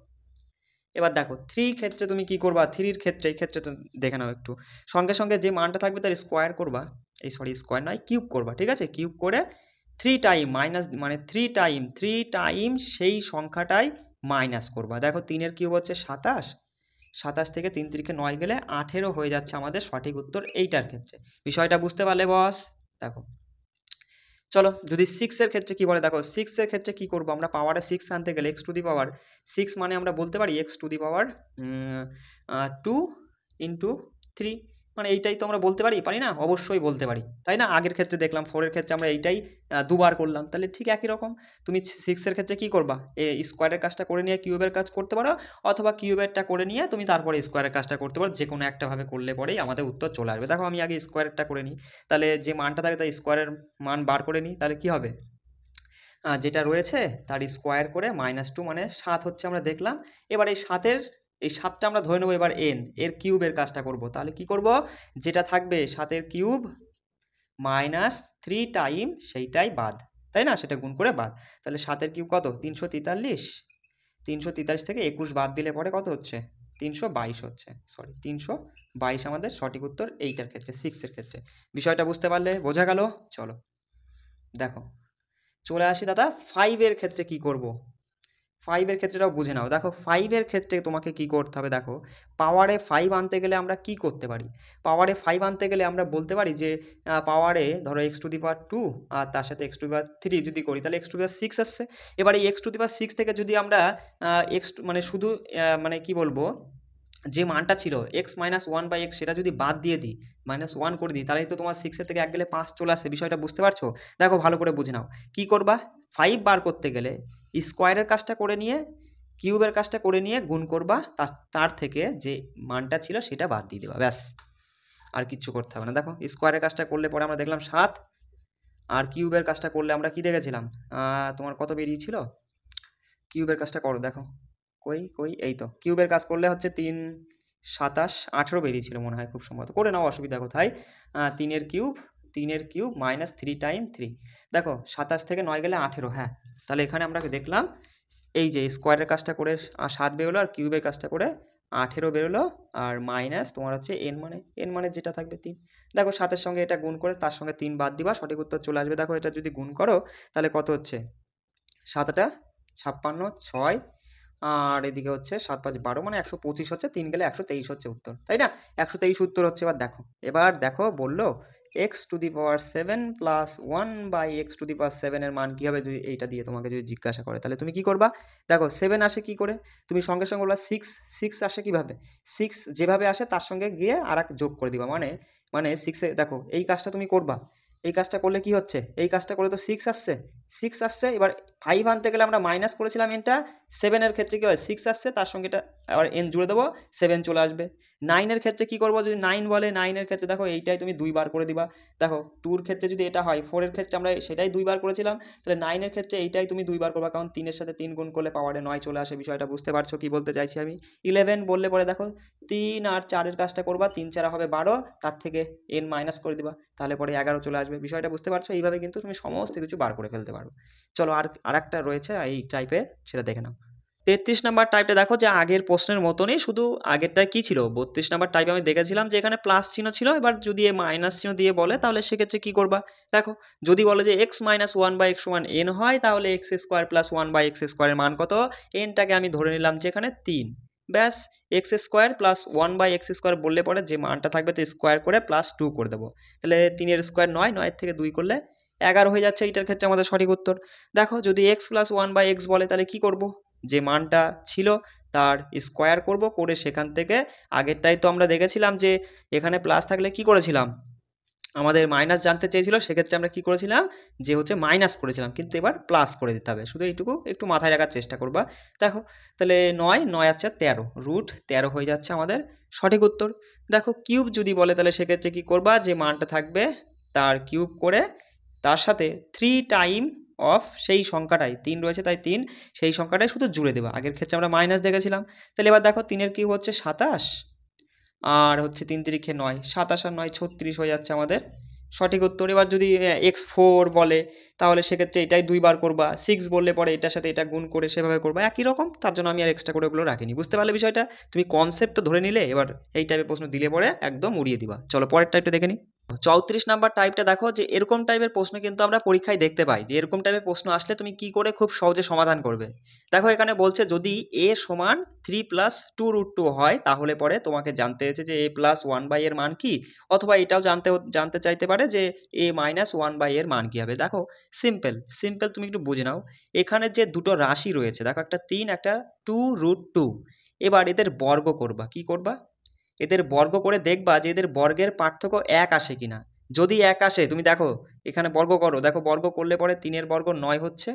এবার দেখো 3 ক্ষেত্রে তুমি কি করবা, 3-র ক্ষেত্রে এই ক্ষেত্রেটা দেখে নাও একটু, সঙ্গে সঙ্গে যে মানটা থাকবে তার স্কোয়ার করবা, স্কোয়ার নয় কিউব করবা, ঠিক আছে, কিউব করে 3 টাইম মাইনাস, মানে 3 টাইম সেই সংখ্যাটাই মাইনাস করবা। দেখো 3-এর কিউব হচ্ছে 27, 27 থেকে 3 3 9 গেলে 18 হয়ে যাচ্ছে আমাদের সঠিক উত্তর এইটার ক্ষেত্রে। বিষয়টা বুঝতে পারলে বস? দেখো চলো যদি 6-এর ক্ষেত্রে কি বলে, দেখো 6-এর ক্ষেত্রে কি করব, আমরা পাওয়ারে 6 আনতে গেলে x⁻6, মানে আমরা বলতে পারি x⁻2 × 3, মানে এইটাই তো আমরা বলতে পারি না? অবশ্যই বলতে পারি, তাই না? আগের ক্ষেত্রে দেখলাম 4-এর ক্ষেত্রে আমরা এইটাই 2 বার করলাম, তাহলে ঠিক একই রকম তুমি 6-এর ক্ষেত্রে কি করবা, স্কোয়ারের কাজটা করে নিয়ে কিউবের কাজ করতে পারো, অথবা কিউবেরটা করে নিয়ে তুমি তারপরে স্কোয়ারের কাজটা করতে পারো, যে কোনো একটা ভাবে করলে পরেই আমাদের উত্তর চলে আসবে। দেখো আমি আগে স্কোয়ারেরটা করে নিই, তাহলে যে মানটা থাকে তার স্কোয়ারের মান বার করে নিই, তাহলে কি হবে, যেটা রয়েছে তার স্কোয়ার করে -2, মানে 7 হচ্ছে আমরা দেখলাম। এবার এই 7টা আমরা ধরে নেবো, এবার এর কিউবের কাজটা করব, তাহলে কি করব, যেটা থাকবে 7-এর কিউব -3 টাইম সেইটাই বাদ, তাই না, সেটা গুণ করে বাদ, তাহলে 7-এর কিউব কত, 343, 343 থেকে 21 বাদ দিলে পরে কত হচ্ছে, 322 হচ্ছে, 322 আমাদের সঠিক উত্তর এইটার ক্ষেত্রে, 6-এর ক্ষেত্রে। বিষয়টা বুঝতে পারলে, বোঝা গেল? চলো দেখো চলে আসি দাদা 5-এর ক্ষেত্রে কি করব, 5-এর ক্ষেত্রেটাও বুঝে নাও। দেখো 5-এর ক্ষেত্রে তোমাকে কি করতে হবে, দেখো পাওয়ারে 5 আনতে গেলে আমরা কি করতে পারি, পাওয়ারে 5 আনতে গেলে আমরা বলতে পারি যে পাওয়ারে ধরো x⁻2 আর তার সাথে x⁻3 যদি করি তাহলে x⁻6 আসছে। এবার এই x⁻6 থেকে যদি আমরা মানে শুধু মানে কি বলবো, যে মানটা ছিল x-1/x সেটা যদি বাদ দিয়ে দিই, -1 করে দিই, তাহলেই তো তোমার 6-এর থেকে 1 গেলে 5 চলে আসে। বিষয়টা বুঝতে পারছো? দেখো ভালো করে বুঝে নাও, কী করবা, 5 বার করতে গেলে স্কোয়ারের কাজটা করে নিয়ে কিউবের কাজটা করে নিয়ে গুণ করবা, তার থেকে যে মানটা ছিল সেটা বাদ দিয়ে দেবা, ব্যাস, আর কিচ্ছু করতে হবে না। দেখো স্কোয়ারের কাজটা করলে পরে আমরা দেখলাম 7, আর কিউবের কাজটা করলে আমরা কি দেখেছিলাম, তোমার কত বেরিয়েছিল, কিউবের কাজটা করো দেখো, কই এই তো কিউবের কাজ করলে হচ্ছে 3 27 18 বেরিয়েছিল মনে হয়, খুব সম্ভবত করে নাও, অসুবিধা কোথায়। 3 এর কিউব মাইনাস 3 টাইম 3, দেখো 27 থেকে 9 গেলে 18, হ্যাঁ তাহলে এখানে আমরা দেখলাম এই যে স্কোয়ারের কাজটা করে 7 বেরোলো আর কিউবের কাজটা করে 18 বেরোলো, আর মাইনাস তোমার হচ্ছে এন মানে যেটা থাকবে 3, দেখো 7-এর সঙ্গে এটা গুণ করে তার সঙ্গে 3 বাদ দিবা, সঠিক উত্তর চলে আসবে। দেখো এটা যদি গুণ করো তাহলে কত হচ্ছে, 7টা 56 6, আর এদিকে হচ্ছে 7 5 12 মানে 125 হচ্ছে, 3 গেলে 123 হচ্ছে উত্তর, তাই না? 123 উত্তর হচ্ছে। এবার দেখো বললো x⁷ প্লাস 1/x⁷ এর মান কী হবে, যদি এইটা দিয়ে তোমাকে যদি জিজ্ঞাসা করে তাহলে তুমি কি করবা? দেখো 7 আসে কি করে, তুমি সঙ্গে সঙ্গে বলবা 6 আসে কিভাবে, 6 যেভাবে আসে তার সঙ্গে গিয়ে আর এক যোগ করে দিবা, মানে 6-এ দেখো এই কাজটা তুমি করবা, এই কাজটা করলে কি হচ্ছে, এই কাজটা করলে তো 6 আসছে, এবার 5 আনতে গেলে আমরা মাইনাস করেছিলাম এনটা, 7-এর ক্ষেত্রে কী হয় 6 আসছে তার সঙ্গে এটা আবার এন জুড়ে দেবো, 7 চলে আসবে। 9-এর ক্ষেত্রে কি করবো, যদি 9 বলে 9-এর ক্ষেত্রে দেখো এইটাই তুমি 2 বার করে দিবা, দেখো 2-র ক্ষেত্রে যদি এটা হয়, 4-এর ক্ষেত্রে আমরা সেটাই 2 বার করেছিলাম, তাহলে 9-এর ক্ষেত্রে এইটাই তুমি 2 বার করবা, কারণ 3-এর সাথে 3 গুণ করলে পাওয়ারে 9 চলে আসে, বিষয়টা বুঝতে পারছো কি বলতে চাইছি আমি? 11 বললে পরে দেখো 3 আর 4-এর কাজটা করবা, 3 4 হবে 12, তার থেকে এন মাইনাস করে দিবা, তাহলে পরে 11 চলে আসবে, বিষয়টা বুঝতে পারছো? এইভাবে কিন্তু তুমি সমস্ত কিছু বার করে ফেলতে পারো। চলো আর একটা রয়েছে এই টাইপের, সেটা দেখে নাও। 33 নাম্বার টাইপটা দেখো, যে আগের প্রশ্নের মতনই, শুধু আগেরটায় কী ছিল, 32 নাম্বার টাইপে আমি দেখেছিলাম যে এখানে প্লাস চিহ্ন ছিল, এবার যদি এ মাইনাস চিহ্ন দিয়ে বলে তাহলে সেক্ষেত্রে কী করবা, দেখো যদি বলে যে x-1/x সমান n হয়, তাহলে x² প্লাস 1/x² এর মান কত, এনটাকে আমি ধরে নিলাম যে এখানে 3, ব্যাস x² প্লাস 1/x² বললে পরে যে মানটা থাকবে তো স্কোয়ার করে প্লাস 2 করে দেবো, তাহলে 3-এর স্কোয়ার 9, 9 থেকে 2 করলে 11 হয়ে যাচ্ছে, এইটার ক্ষেত্রে আমাদের সঠিক উত্তর। দেখো যদি x প্লাস 1/x বলে তাহলে কি করব, যে মানটা ছিল তার স্কোয়ার করব, করে সেখান থেকে আগেরটাই তো আমরা দেখেছিলাম যে এখানে প্লাস থাকলে কি করেছিলাম, আমাদের মাইনাস জানতে চেয়েছিল, সেক্ষেত্রে আমরা কি করেছিলাম, যে হচ্ছে মাইনাস করেছিলাম, কিন্তু এবার প্লাস করে দিতে হবে, শুধু এইটুকু একটু মাথায় রাখার চেষ্টা করবা। দেখো তাহলে 9 আছে 13, √13 হয়ে যাচ্ছে আমাদের সঠিক উত্তর। দেখো কিউব যদি বলে তাহলে সেক্ষেত্রে কি করবা, যে মানটা থাকবে তার কিউব করে তার সাথে 3 টাইম অফ সেই সংখ্যাটাই 3 রয়েছে তাই 3, সেই সংখ্যাটাই শুধু জুড়ে দেবা, আগের ক্ষেত্রে আমরা মাইনাস দেখেছিলাম। তাহলে এবার দেখো 3-এর কিউব হচ্ছে 27, আর হচ্ছে 3 3 9, 27 আর 9 36 হয়ে যাচ্ছে আমাদের সঠিক উত্তর। এবার যদি x4 বলে তাহলে সেক্ষেত্রে এটাই 2 বার করবা, 6 বললে পরে এটার সাথে এটা গুণ করে সেভাবে করবা, একই রকম, তার জন্য আমি আর এক্সট্রা করে ওগুলো রাখিনি। বুঝতে পারলে বিষয়টা? তুমি কনসেপ্ট তো ধরে নিলে, এবার এই টাইপের প্রশ্ন দিলে পরে একদম উড়িয়ে দিবা। চলো পরের টাইপটা দেখে নিই। 34 নাম্বার টাইপটা দেখো, যে এরকম টাইপের প্রশ্ন কিন্তু আমরা পরীক্ষায় দেখতে পাই, যে এরকম টাইপের প্রশ্ন আসলে তুমি কি করে খুব সহজে সমাধান করবে। দেখো এখানে বলছে যদি a সমান 3 প্লাস 2√2 হয়, তাহলে পরে তোমাকে জানতে হয়েছে যে a প্লাস 1/, এর মান কি, অথবা এটাও জানতে চাইতে পারে যে a মাইনাস 1/, এর মান কি হবে। দেখো সিম্পল তুমি একটু বুঝে নাও, এখানে যে দুটো রাশি রয়েছে, দেখো একটা 3 একটা 2√2, এবার এদের বর্গ করবা, কি করবা, এদের বর্গ করে দেখবা যে এদের বর্গের পার্থক্য 1 আসে কিনা, যদি 1 আসে তুমি দেখো এখানে বর্গ করো, দেখো বর্গ করলে পরে 3-এর বর্গ 9 হচ্ছে,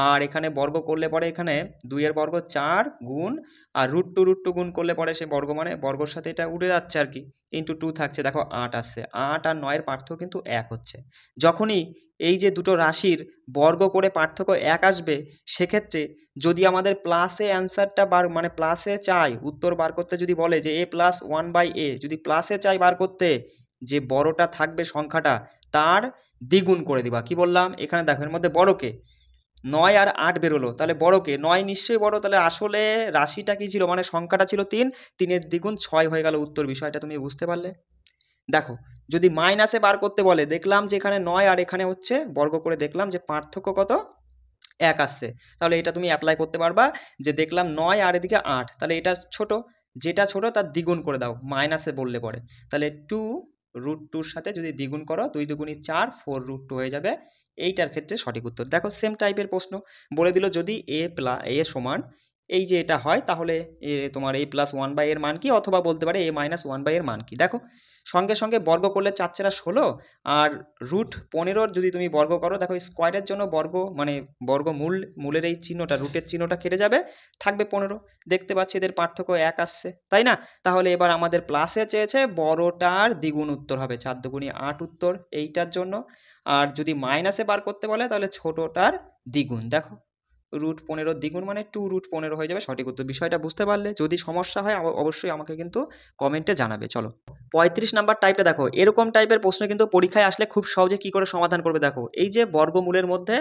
আর এখানে বর্গ করলে পরে এখানে 2-এর বর্গ 4 গুণ, আর √2 গুণ করলে পরে সে বর্গ মানে বর্গর সাথে এটা উঠে যাচ্ছে আর কি, ইন্টু 2 থাকছে, দেখো 8 আসছে, 8 আর 9-এর পার্থক্য কিন্তু 1 হচ্ছে। যখনই এই যে দুটো রাশির বর্গ করে পার্থক্য 1 আসবে, সেক্ষেত্রে যদি আমাদের প্লাসে অ্যান্সারটা মানে প্লাসে চাই উত্তর বার করতে, যদি বলে যে a প্লাস 1/a, যদি প্লাসে চাই বার করতে, যে বড়টা থাকবে সংখ্যাটা তার দ্বিগুণ করে দিবা। কি বললাম, এখানে দেখো এর মধ্যে বড়কে 9 আর 8 বেরোলো, তাহলে বড়কে 9 নিশ্চয়ই বড়, তাহলে আসলে রাশিটা কি ছিল, মানে সংখ্যাটা ছিল 3, 3-এর দ্বিগুণ 6 হয়ে গেল উত্তর। বিষয়টা তুমি বুঝতে পারলে? দেখো যদি মাইনাসে বার করতে বলে, দেখলাম যে এখানে 9 আর এখানে হচ্ছে বর্গ করে দেখলাম যে পার্থক্য কত, 1 আসছে, তাহলে এটা তুমি অ্যাপ্লাই করতে পারবা, যে দেখলাম 9 আর এদিকে 8, তাহলে এটা ছোট, যেটা ছোট তার দ্বিগুণ করে দাও মাইনাসে বললে পরে, তাহলে 2√2-র সাথে যদি দ্বিগুণ করো 2 দুগুণী 4, 4√2 হয়ে যাবে, এইটার ক্ষেত্রে সঠিক উত্তর। দেখো সেম টাইপের প্রশ্ন বলে দিল, যদি a সমান এই যে এটা হয় তাহলে তোমার a প্লাস ওয়ান বাই এর মান কি, অথবা বলতে পারে a মাইনাস ওয়ান বাই এর মান কি। দেখো সঙ্গে সঙ্গে বর্গ করলে 4×4 = 16, আর √15 যদি তুমি বর্গ করো, দেখো স্কোয়ারের জন্য বর্গ মানে মূলের এই চিহ্নটা, রুটের চিহ্নটা কেটে যাবে, থাকবে 15। দেখতে পাচ্ছি এদের পার্থক্য 1 আসছে, তাই না? তাহলে এবার আমাদের প্লাসে চেয়েছে বড়টার দ্বিগুণ উত্তর হবে, 4 দুগুণী 8 উত্তর এইটার জন্য। আর যদি মাইনাসে বার করতে বলে তাহলে ছোটটার দ্বিগুণ, দেখো √15 দ্বিগুণ মানে 2√15 হয়ে যাবে সঠিক উত্তর। বিষয়টা বুঝতে পারলে? যদি সমস্যা হয় অবশ্যই আমাকে কিন্তু কমেন্টে জানাবে। চলো 35 নাম্বার টাইপটা দেখো, এরকম টাইপের প্রশ্ন কিন্তু পরীক্ষায় আসলে খুব সহজে কি করে সমাধান করবে দেখো। এই যে বর্গমূলের মধ্যে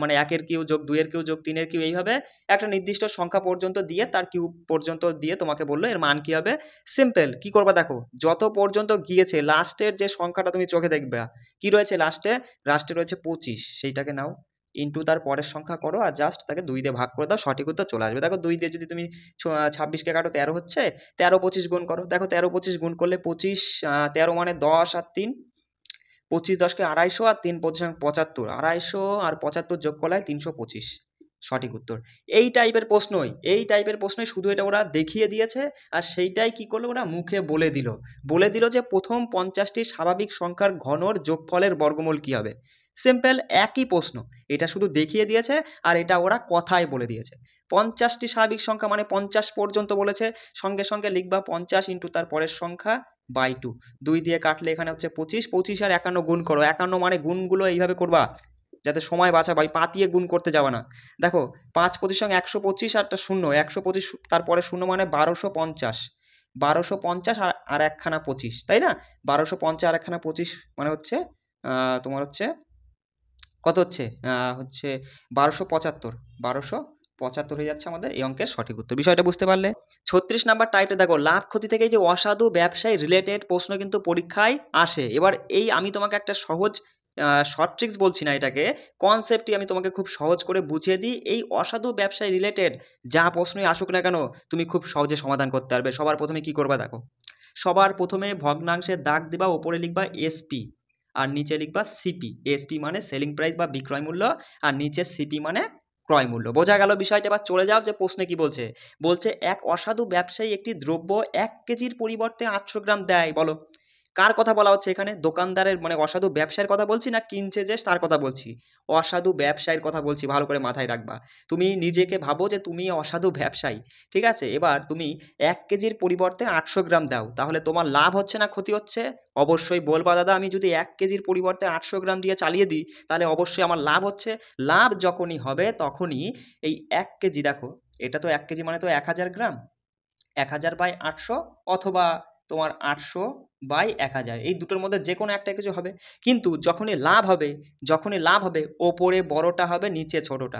মানে 1-এর কিউ যোগ 2-এর কিউ যোগ 3-এর কিউ, এইভাবে একটা নির্দিষ্ট সংখ্যা পর্যন্ত দিয়ে তার কিউ পর্যন্ত দিয়ে তোমাকে বললো এর মান কি হবে। সিম্পল, কি করবা দেখো, যত পর্যন্ত গিয়েছে লাস্টের যে সংখ্যাটা তুমি চোখে দেখবে কি রয়েছে লাস্টে রয়েছে 25, সেইটাকে নাও ইন্টু তার পরের সংখ্যা করো আর জাস্ট তাকে 2 দিয়ে ভাগ করে দাও, সঠিক উত্তর চলে আসবে। দেখো 2 দিয়ে যদি তুমি 26কে কাটো 13 হচ্ছে, 13 25 গুণ করো, দেখো 13 25 গুণ করলে 25 13 মানে 10 আর 3 25, 10কে 250 আর 3 25 75, 250 আর 75 যোগ করলে 325 সঠিক উত্তর। এই টাইপের প্রশ্নই শুধু এটা ওরা দেখিয়ে দিয়েছে, আর সেইটাই কি করলো ওরা মুখে বলে দিল যে প্রথম 50টি স্বাভাবিক সংখ্যার ঘনর যোগফলের বর্গমূল কি হবে। সিম্পল একই প্রশ্ন, এটা শুধু দেখিয়ে দিয়েছে আর এটা ওরা কথায় বলে দিয়েছে। 50টি স্বাভাবিক সংখ্যা মানে 50 পর্যন্ত বলেছে, সঙ্গে সঙ্গে লিখবা 50 ইন্টু তার পরের সংখ্যা বাই 2, 2 দিয়ে কাটলে এখানে হচ্ছে 25, 25 আর 51 গুণ করো, 51 মানে গুণগুলো এইভাবে করবা যাতে সময় বাঁচা, ভাই পাতিয়ে গুণ করতে যাবে না। দেখো 5 25 সঙ্গে 125 আর একটা শূন্য, 125 তারপরে শূন্য মানে 1250, 1250 আর একখানা 25, তাই না? 1250 আর একখানা 25 মানে হচ্ছে তোমার হচ্ছে কত হচ্ছে, হচ্ছে 1275, 1275 হয়ে যাচ্ছে আমাদের এই অঙ্কের সঠিক উত্তর। বিষয়টা বুঝতে পারলে? 36 নাম্বার টাইপে দেখো, লাভ ক্ষতি থেকে যে অসাধু ব্যবসায় রিলেটেড প্রশ্ন কিন্তু পরীক্ষায় আসে। এবার এই আমি তোমাকে একটা সহজ শর্ট ট্রিক্স বলছি না, এটাকে কনসেপ্টটি আমি তোমাকে খুব সহজ করে বুঝিয়ে দিই। এই অসাধু ব্যবসায় রিলেটেড যা প্রশ্নই আসুক না কেন তুমি খুব সহজে সমাধান করতে পারবে। সবার প্রথমে কি করবা দেখো, সবার প্রথমে ভগ্নাংশের দাগ দিবা, ওপরে লিখবা এসপি আর নিচে লিখবা সিপি। এসপি মানে সেলিং প্রাইস বা বিক্রয় মূল্য, আর নিচে সিপি মানে ক্রয় মূল্য। বোঝা গেল বিষয়টা? এবার চলে যাও যে প্রশ্নে কি বলছে এক অসাধু ব্যবসায়ী একটি দ্রব্য 1 কেজির পরিবর্তে 800 গ্রাম দেয়। বলো কার কথা বলা হচ্ছে এখানে? দোকানদারের মানে অসাধু ব্যবসায়ের কথা বলছি না কিনছে যে তার কথা বলছি? অসাধু ব্যবসায়ীর কথা বলছি, ভালো করে মাথায় রাখবা। তুমি নিজেকে ভাবো যে তুমি অসাধু ব্যবসায়ী, ঠিক আছে? এবার তুমি 1 কেজির পরিবর্তে 800 গ্রাম দাও, তাহলে তোমার লাভ হচ্ছে না ক্ষতি হচ্ছে? অবশ্যই বলবা দাদা আমি যদি 1 কেজির পরিবর্তে 800 গ্রাম দিয়ে চালিয়ে দিই তাহলে অবশ্যই আমার লাভ হচ্ছে। লাভ যখনই হবে তখনই এই 1 কেজি, দেখো এটা তো 1 কেজি মানে তো 1000 গ্রাম, 1000 বাই 800 অথবা তোমার 800 বাই 1000, এই দুটোর মধ্যে যে কোনো একটা কিছু হবে। কিন্তু যখনই লাভ হবে ওপরে বড়টা হবে নিচে ছোটটা,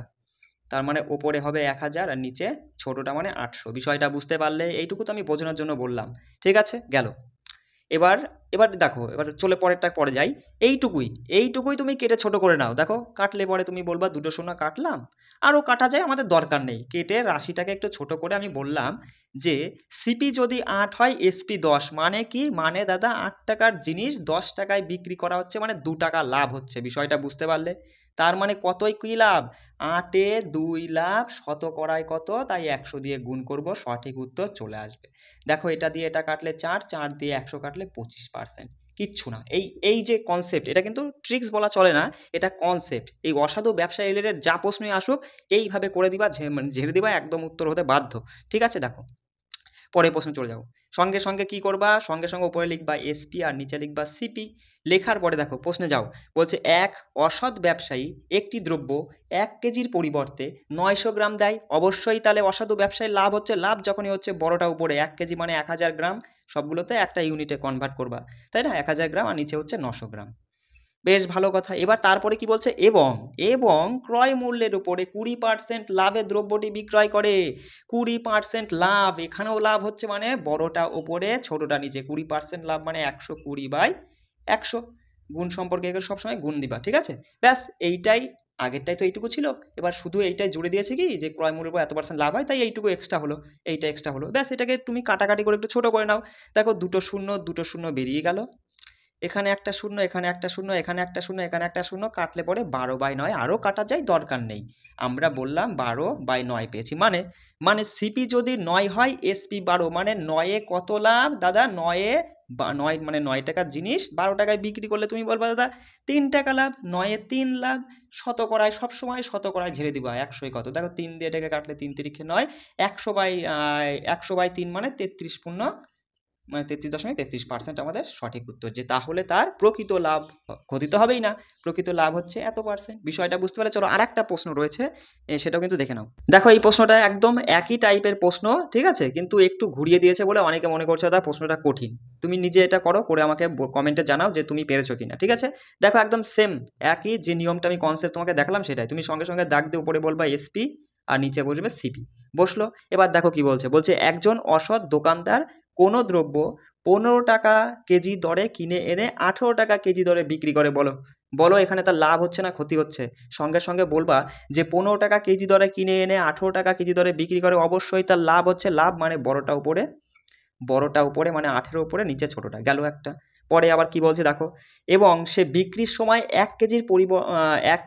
তার মানে ওপরে হবে 1000 আর নিচে ছোটটা মানে 800। বিষয়টা বুঝতে পারলে? এইটুকু তো আমি বোঝানোর জন্য বললাম, ঠিক আছে? গেল। এবার দেখো, এবার চলে পরেরটা পরে যাই। এইটুকুই তুমি কেটে ছোট করে নাও। দেখো কাটলে পরে তুমি বলবা 2 শূন্য কাটলাম, আরও কাটা যায়, আমাদের দরকার নেই। কেটে রাশিটাকে একটু ছোট করে আমি বললাম যে সিপি যদি 8 হয় এসপি 10, মানে কি? মানে দাদা 8 টাকার জিনিস 10 টাকায় বিক্রি করা হচ্ছে, মানে 2 টাকা লাভ হচ্ছে। বিষয়টা বুঝতে পারলে? তার মানে কতই কি লাভ? 8-এ 2 লাভ, শতকরায় কত, তাই 100 দিয়ে গুণ করব, সঠিক উত্তর চলে আসবে। দেখো এটা দিয়ে এটা কাটলে 4, 4 দিয়ে 100 কাটলে 25%, কিচ্ছু না। এই যে কনসেপ্ট, এটা কিন্তু ট্রিক্স বলা চলে না, এটা কনসেপ্ট। এই অসাধু ব্যবসা রিলেটেড যা প্রশ্নই আসুক এইভাবে করে দিবা, ঝেড়ে দিবা, একদম উত্তর হতে বাধ্য, ঠিক আছে? দেখো পরের প্রশ্ন চলে যাও। সঙ্গে সঙ্গে কি করবা, সঙ্গে উপরে লিখবা এসপি আর নিচে লিখবা সিপি। লেখার পরে দেখো প্রশ্নে যাও, বলছে এক অসৎ ব্যবসায়ী একটি দ্রব্য 1 কেজির পরিবর্তে 900 গ্রাম দেয়। অবশ্যই তাহলে অসাধু ব্যবসায়ীর লাভ হচ্ছে, লাভ যখনই হচ্ছে বড়টা উপরে 1 কেজি মানে 1000 গ্রাম, সবগুলোতে একটা ইউনিটে কনভার্ট করবা, তাই না? 1000 গ্রাম আর নিচে হচ্ছে 900 গ্রাম। বেশ ভালো কথা। এবার তারপরে কি বলছে, এবং ক্রয় মূল্যের উপরে 20% লাভে দ্রব্যটি বিক্রয় করে। 20% লাভ, এখানেও লাভ হচ্ছে, মানে বড়টা ওপরে ছোটটা নিচে, 20% লাভ মানে 120/100। গুণ সম্পর্কে এগুলো সবসময় গুণ দিবা, ঠিক আছে? ব্যাস এইটাই, আগেরটাই তো এইটুকু ছিল, এবার শুধু এইটাই জুড়ে দিয়েছে কি যে ক্রয় মূল্যের উপর এত% লাভ হয়, তাই এইটুকু এক্সট্রা হলো, এইটা এক্সট্রা হলো। ব্যাস এটাকে তুমি কাটাকাটি করে একটু ছোট করে নাও। দেখো 2 শূন্য বেরিয়ে গেল, এখানে একটা শূন্য, এখানে একটা শূন্য, এখানে একটা শূন্য, এখানে একটা শূন্য, কাটলে পরে 12/9 আরও কাটা যায়, দরকার নেই। আমরা বললাম 12/9 পেয়েছি, মানে মানে সিপি যদি 9 হয়, এসপি 12, মানে 9-এ কত লাভ দাদা? 9-এ 9 মানে 9 টাকার জিনিস 12 টাকায় বিক্রি করলে তুমি বলবা দাদা 3 টাকা লাভ, 9-এ 3 লাভ। শতকরায় সবসময় শতকরায় ঝেড়ে দিবা। 100-এ কত দেখো, 3 দিয়ে এটাকে কাটলে 3 তিরিখে 9, 100/3 মানে 33 পূর্ণ মানে 33.33% আমাদের সঠিক উত্তর। যে তাহলে তার প্রকৃত লাভ, ক্ষতি তো হবেই না, প্রকৃত লাভ হচ্ছে এত পার্সেন্ট। বিষয়টা বুঝতে পারলে চলো আর একটা প্রশ্ন রয়েছে, সেটাও কিন্তু দেখে নাও। দেখো এই প্রশ্নটা একদম একই টাইপের প্রশ্ন, ঠিক আছে, কিন্তু একটু ঘুরিয়ে দিয়েছে বলে অনেকে মনে করছে দাদা প্রশ্নটা কঠিন। তুমি নিজে এটা করো, করে আমাকে কমেন্টে জানাও যে তুমি পেরেছো কিনা, ঠিক আছে। দেখো একদম সেম একই যে নিয়মটা আমি কনসেপ্ট তোমাকে দেখালাম সেটাই, তুমি সঙ্গে সঙ্গে দাগ দিয়ে উপরে বলবা এসপি আর নিচে বসবে সিপি। বসলো। এবার দেখো কি বলছে, বলছে একজন অসৎ দোকানদার কোনো দ্রব্য 15 টাকা কেজি দরে কিনে এনে 18 টাকা কেজি দরে বিক্রি করে। বলো বলো এখানে তার লাভ হচ্ছে না ক্ষতি হচ্ছে? সঙ্গে সঙ্গে বলবা যে 15 টাকা কেজি দরে কিনে এনে 18 টাকা কেজি দরে বিক্রি করে, অবশ্যই তার লাভ হচ্ছে। লাভ মানে বড়টা উপরে, বড়টা উপরে মানে 18 উপরে, নিচে ছোটটা গেল একটা। পরে আবার কি বলছে দেখো, এবং সে বিক্রির সময় 1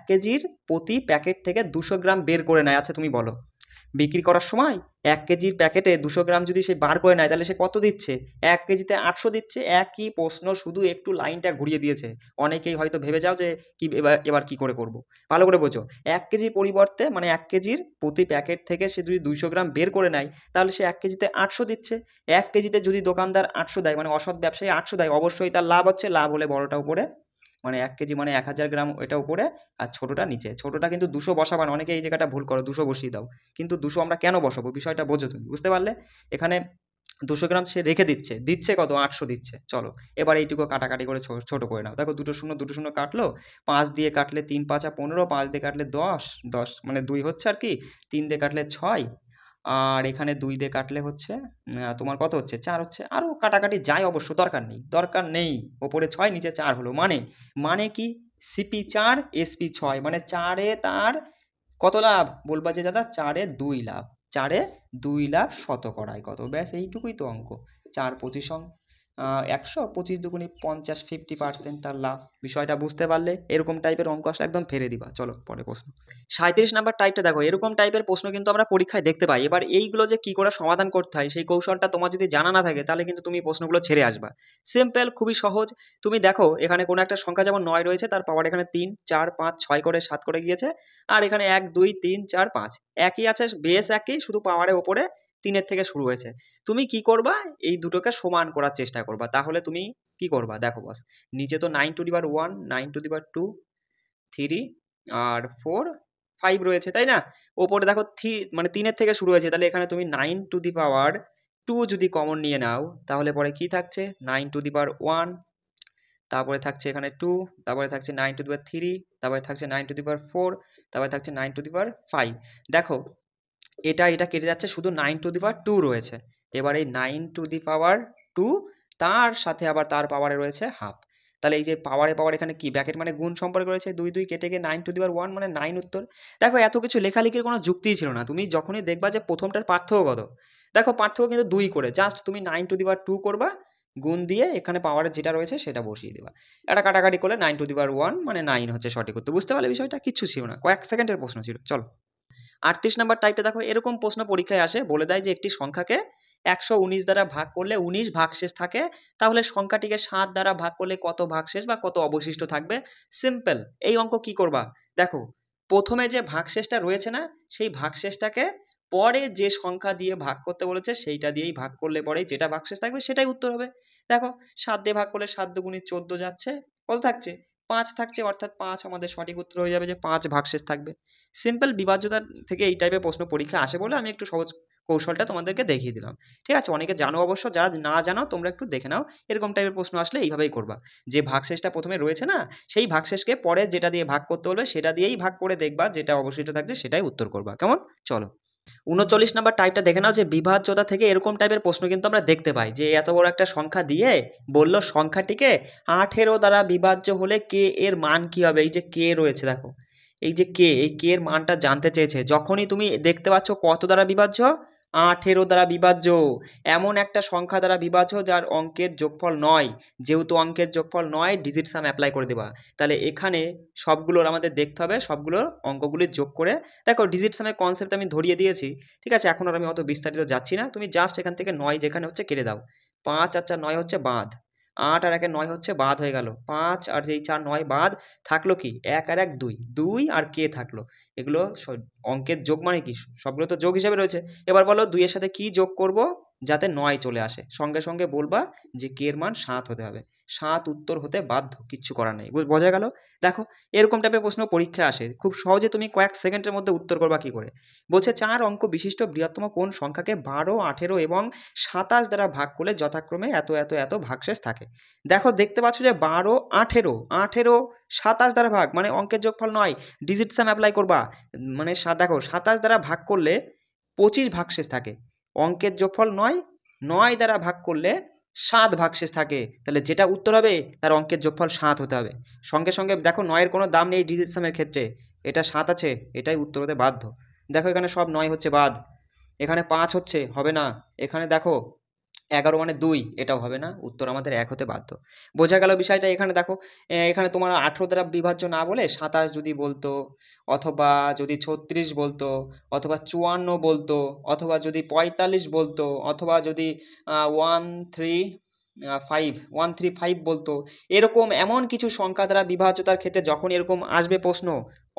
কেজির প্রতি প্যাকেট থেকে 200 গ্রাম বের করে নেয়। আচ্ছা তুমি বলো, বিক্রি করার সময় 1 কেজির প্যাকেটে 200 গ্রাম যদি সে বার করে নেয়, তাহলে সে কত দিচ্ছে? 1 কেজিতে 800 দিচ্ছে। একই প্রশ্ন, শুধু একটু লাইনটা ঘুরিয়ে দিয়েছে। অনেকেই হয়তো ভেবে যাও যে কি এবার কি করে করব, ভালো করে বোঝো। 1 কেজির পরিবর্তে মানে 1 কেজির প্রতি প্যাকেট থেকে সে যদি 200 গ্রাম বের করে নেয়, তাহলে সে 1 কেজিতে 800 দিচ্ছে। 1 কেজিতে যদি দোকানদার 800 দেয়, মানে অসৎ ব্যবসায়ী 800 দেয়, অবশ্যই তার লাভ হচ্ছে। লাভ হলে বড়টা উপরে, মানে 1 কেজি মানে 1000 গ্রাম এটা উপরে, আর ছোটোটা নিচে। ছোটোটা কিন্তু 200 বসাবা না, অনেকে এই জায়গাটা ভুল করো, 200 বসিয়ে দাও। কিন্তু 200 আমরা কেন বসাবো, বিষয়টা বোঝো তুমি, বুঝতে পারলে? এখানে 200 গ্রাম সে রেখে দিচ্ছে, দিচ্ছে কত? 800 দিচ্ছে। চলো এবার এইটুকু কাটাকাটি করে ছোট করে নাও। দেখো দুটো শূন্য কাটলো, 5 দিয়ে কাটলে 3 5 15, 5 দিয়ে কাটলে 10, 10 মানে 2 হচ্ছে আর কি, 3 দিয়ে কাটলে 6, আর এখানে 2 দিয়ে কাটলে হচ্ছে তোমার কত হচ্ছে? 4 হচ্ছে। আরও কাটাকাটি যায় অবশ্য, দরকার নেই, দরকার নেই। ওপরে 6 নিচে 4 হলো, মানে মানে কি? সিপি 4 এসপি 6, মানে 4-এ তার কত লাভ? বলবা যে দাদা 4-এ 2 লাভ, 4-এ 2 লাভ শতকরায় কত? ব্যাস এইটুকুই তো অঙ্ক। 4 25 100, 25 দুগুণি 50, 50% তার লাভ। বিষয়টা বুঝতে পারলে এরকম টাইপের অঙ্ক আসলে একদম ফেলে দিবা। চলো পরে প্রশ্ন। 37 নাম্বার টাইপটা দেখো, এরকম টাইপের প্রশ্ন কিন্তু আমরা পরীক্ষায় দেখতে পাই। এবার এইগুলো যে কি করে সমাধান করতে হয়, সেই কৌশলটা তোমার যদি জানা না থাকে, তাহলে কিন্তু তুমি প্রশ্নগুলো ছেড়ে আসবা। সিম্পল, খুবই সহজ। তুমি দেখো এখানে কোনো একটা সংখ্যা যেমন 9 রয়েছে, তার পাওয়ার এখানে 3 4 5 6 করে 7 করে গিয়েছে, আর এখানে 1 2 3 4 5 একই আছে, বেস একই, শুধু পাওয়ারের ওপরে 3-এর থেকে শুরু হয়েছে। তুমি কি করবা? এই দুটোকে সমান করার চেষ্টা করবা। তাহলে তুমি কি করবা দেখো বস, নিচে তো 9 to the power 1, 9 to the পাওয়ার 2, 3 আর 4 5 রয়েছে, তাই না? ওপরে দেখো 3 মানে 3-এর থেকে শুরু হয়েছে, তাহলে এখানে তুমি 9 টু দি পাওয়ার 2 যদি কমন নিয়ে নাও, তাহলে পরে কি থাকছে? 9 টু দি পাওয়ার 1, তারপরে থাকছে এখানে 2, তারপরে থাকছে 9 টু দি পাওয়ার 3, তারপরে থাকছে 9 টু দি পাওয়ার 4, তারপরে থাকছে 9 টু দি পাওয়ার 5। দেখো এটা কেটে যাচ্ছে, শুধু 9 টু দি পাওয়ার 2 রয়েছে। এবার এই 9 টু দি পাওয়ার 2, তার সাথে আবার তার পাওয়ারে রয়েছে হাফ। তাহলে এই যে পাওয়ার এখানে কি ব্র্যাকেট মানে গুণ সম্পর্ক রয়েছে, 2 2 কেটে গিয়ে 9 টু দি পাওয়ার 1 মানে 9 উত্তর। দেখো এত কিছু লেখালেখির কোনো যুক্তিই ছিল না। তুমি যখনই দেখবা যে প্রথমটার পার্থক্য কত, দেখো পার্থক্য কিন্তু 2 করে, জাস্ট তুমি 9 টু দি পাওয়ার 2 করবা, গুণ দিয়ে এখানে পাওয়ারের যেটা রয়েছে সেটা বসিয়ে দেবা। এটা কাটাকাটি করলে 9 টু দি পাওয়ার 1 মানে 9 হচ্ছে সঠিক উত্তর। বুঝতে পারলে বিষয়টা? কিচ্ছু ছিল না, কয়েক সেকেন্ডের প্রশ্ন ছিল। চলো 38 নাম্বার টাইপটা দেখো, এরকম প্রশ্ন পরীক্ষায় আসে, বলে দেয় যে একটি সংখ্যাকে 119 দ্বারা ভাগ করলে 19 ভাগশেষ থাকে, তাহলে সংখ্যাটিকে 7 দ্বারা ভাগ করলে কত ভাগশেষ বা কত অবশিষ্ট থাকবে? সিম্পল, এই অঙ্ক কি করবা দেখো, প্রথমে যে ভাগশেষটা রয়েছে না, সেই ভাগশেষটাকে পরে যে সংখ্যা দিয়ে ভাগ করতে বলেছে সেইটা দিয়েই ভাগ করলে পরে যেটা ভাগশেষ থাকবে সেটাই উত্তর হবে। দেখো 7 দিয়ে ভাগ করলে 7 দুগুণে 14 যাচ্ছে, কত থাকছে? 5 থাকছে, অর্থাৎ 5 আমাদের সঠিক উত্তর হয়ে যাবে, যে 5 ভাগশেষ থাকবে। সিম্পল, বিভাজ্যতা থেকে এই টাইপের প্রশ্ন পরীক্ষা আসে বলে আমি একটু সহজ কৌশলটা তোমাদেরকে দেখিয়ে দিলাম। ঠিক আছে, অনেকে জানো অবশ্য, যারা না জানো তোমরা একটু দেখে নাও। এরকম টাইপের প্রশ্ন আসলে এইভাবেই করবা, যে ভাগশেষটা প্রথমে রয়েছে না, সেই ভাগশেষকে পরে যেটা দিয়ে ভাগ করতে বলবে সেটা দিয়েই ভাগ করে দেখবা, যেটা অবশিষ্ট থাকছে সেটাই উত্তর করবা। কেমন? চলো 39 নাম্বার টাইপটা দেখে নাও, যে বিভাজ্যতা থেকে এরকম টাইপের প্রশ্ন কিন্তু আমরা দেখতে পাই, যে এত বড় একটা সংখ্যা দিয়ে বললো সংখ্যাটিকে 18 দ্বারা বিভাজ্য হলে কে এর মান কি হবে। এই যে কে রয়েছে দেখো, এই যে কে, এই কে এর মানটা জানতে চেয়েছে। যখনই তুমি দেখতে পাচ্ছ কত দ্বারা বিভাজ্য, 18 দ্বারা বিভাজ্য, এমন একটা সংখ্যা দ্বারা বিভাজ্য যার অঙ্কের যোগফল 9। যেহেতু অঙ্কের যোগফল 9, ডিজিট সাম অ্যাপ্লাই করে দেবা। তাহলে এখানে সবগুলোর আমাদের দেখতে হবে, সবগুলোর অঙ্কগুলি যোগ করে দেখো ডিজিট সামের কনসেপ্ট আমি ধরিয়ে দিয়েছি। ঠিক আছে, এখন আর আমি অত বিস্তারিত যাচ্ছি না, তুমি জাস্ট এখান থেকে 9 যেখানে হচ্ছে কেটে দাও। 5 আর 4 9 হচ্ছে বাদ, 8 আর 1 9 হচ্ছে বাদ হয়ে গেল, 5 আর এই 4 9 বাদ, থাকলো কি 1 আর 1 2, 2 আর কে থাকলো। এগুলো অঙ্কের যোগ মানে কি, সবগুলো তো যোগ হিসেবে রয়েছে। এবার বলো 2 এর সাথে কি যোগ করব যাতে 9 চলে আসে, সঙ্গে সঙ্গে বলবা যে কে এর মান 7 হতে হবে। 7 উত্তর হতে বাধ্য, কিচ্ছু করার নেই। বোঝা গেল? দেখো এরকম টাইপের প্রশ্ন পরীক্ষায় আসে, খুব সহজে তুমি কয়েক সেকেন্ডের মধ্যে উত্তর করবা কি করে। বলছে 4 অঙ্ক বিশিষ্ট বৃহত্তম কোন সংখ্যাকে 12, 18 এবং 27 দ্বারা ভাগ করলে যথাক্রমে এত এত এত ভাগশেষ থাকে। দেখো দেখতে পাচ্ছ যে 12, 18, 18 27 দ্বারা ভাগ মানে অঙ্কের যোগফল 9, ডিজিট সাম অ্যাপ্লাই করবা। মানে দেখো 27 দ্বারা ভাগ করলে 25 ভাগশেষ থাকে, অঙ্কের যোগফল 9, 9 দ্বারা ভাগ করলে 7 ভাগশেষ থাকে। তাহলে যেটা উত্তর হবে তার অঙ্কের যোগফল 7 হতে হবে। সঙ্গে সঙ্গে দেখো 9 এর কোনো দাম নেই ডিজিট সামের ক্ষেত্রে, এটা 7 আছে, এটাই উত্তর হতে বাধ্য। দেখো এখানে সব 9 হচ্ছে বাদ, এখানে 5 হচ্ছে, হবে না। এখানে দেখো 11 মানে 2, এটাও হবে না, উত্তর আমাদের 1 হতে বাধ্য। বোঝা গেল বিষয়টা? এখানে দেখো এখানে তোমার 18 দ্বারা বিভাজ্য না বলে 27 যদি বলতো, অথবা যদি 36 বলতো, অথবা 54 বলতো, অথবা যদি 45 বলতো, অথবা যদি 135 বলতো, এরকম এমন কিছু সংখ্যা দ্বারা বিভাজ্যতার ক্ষেত্রে যখন এরকম আসবে প্রশ্ন,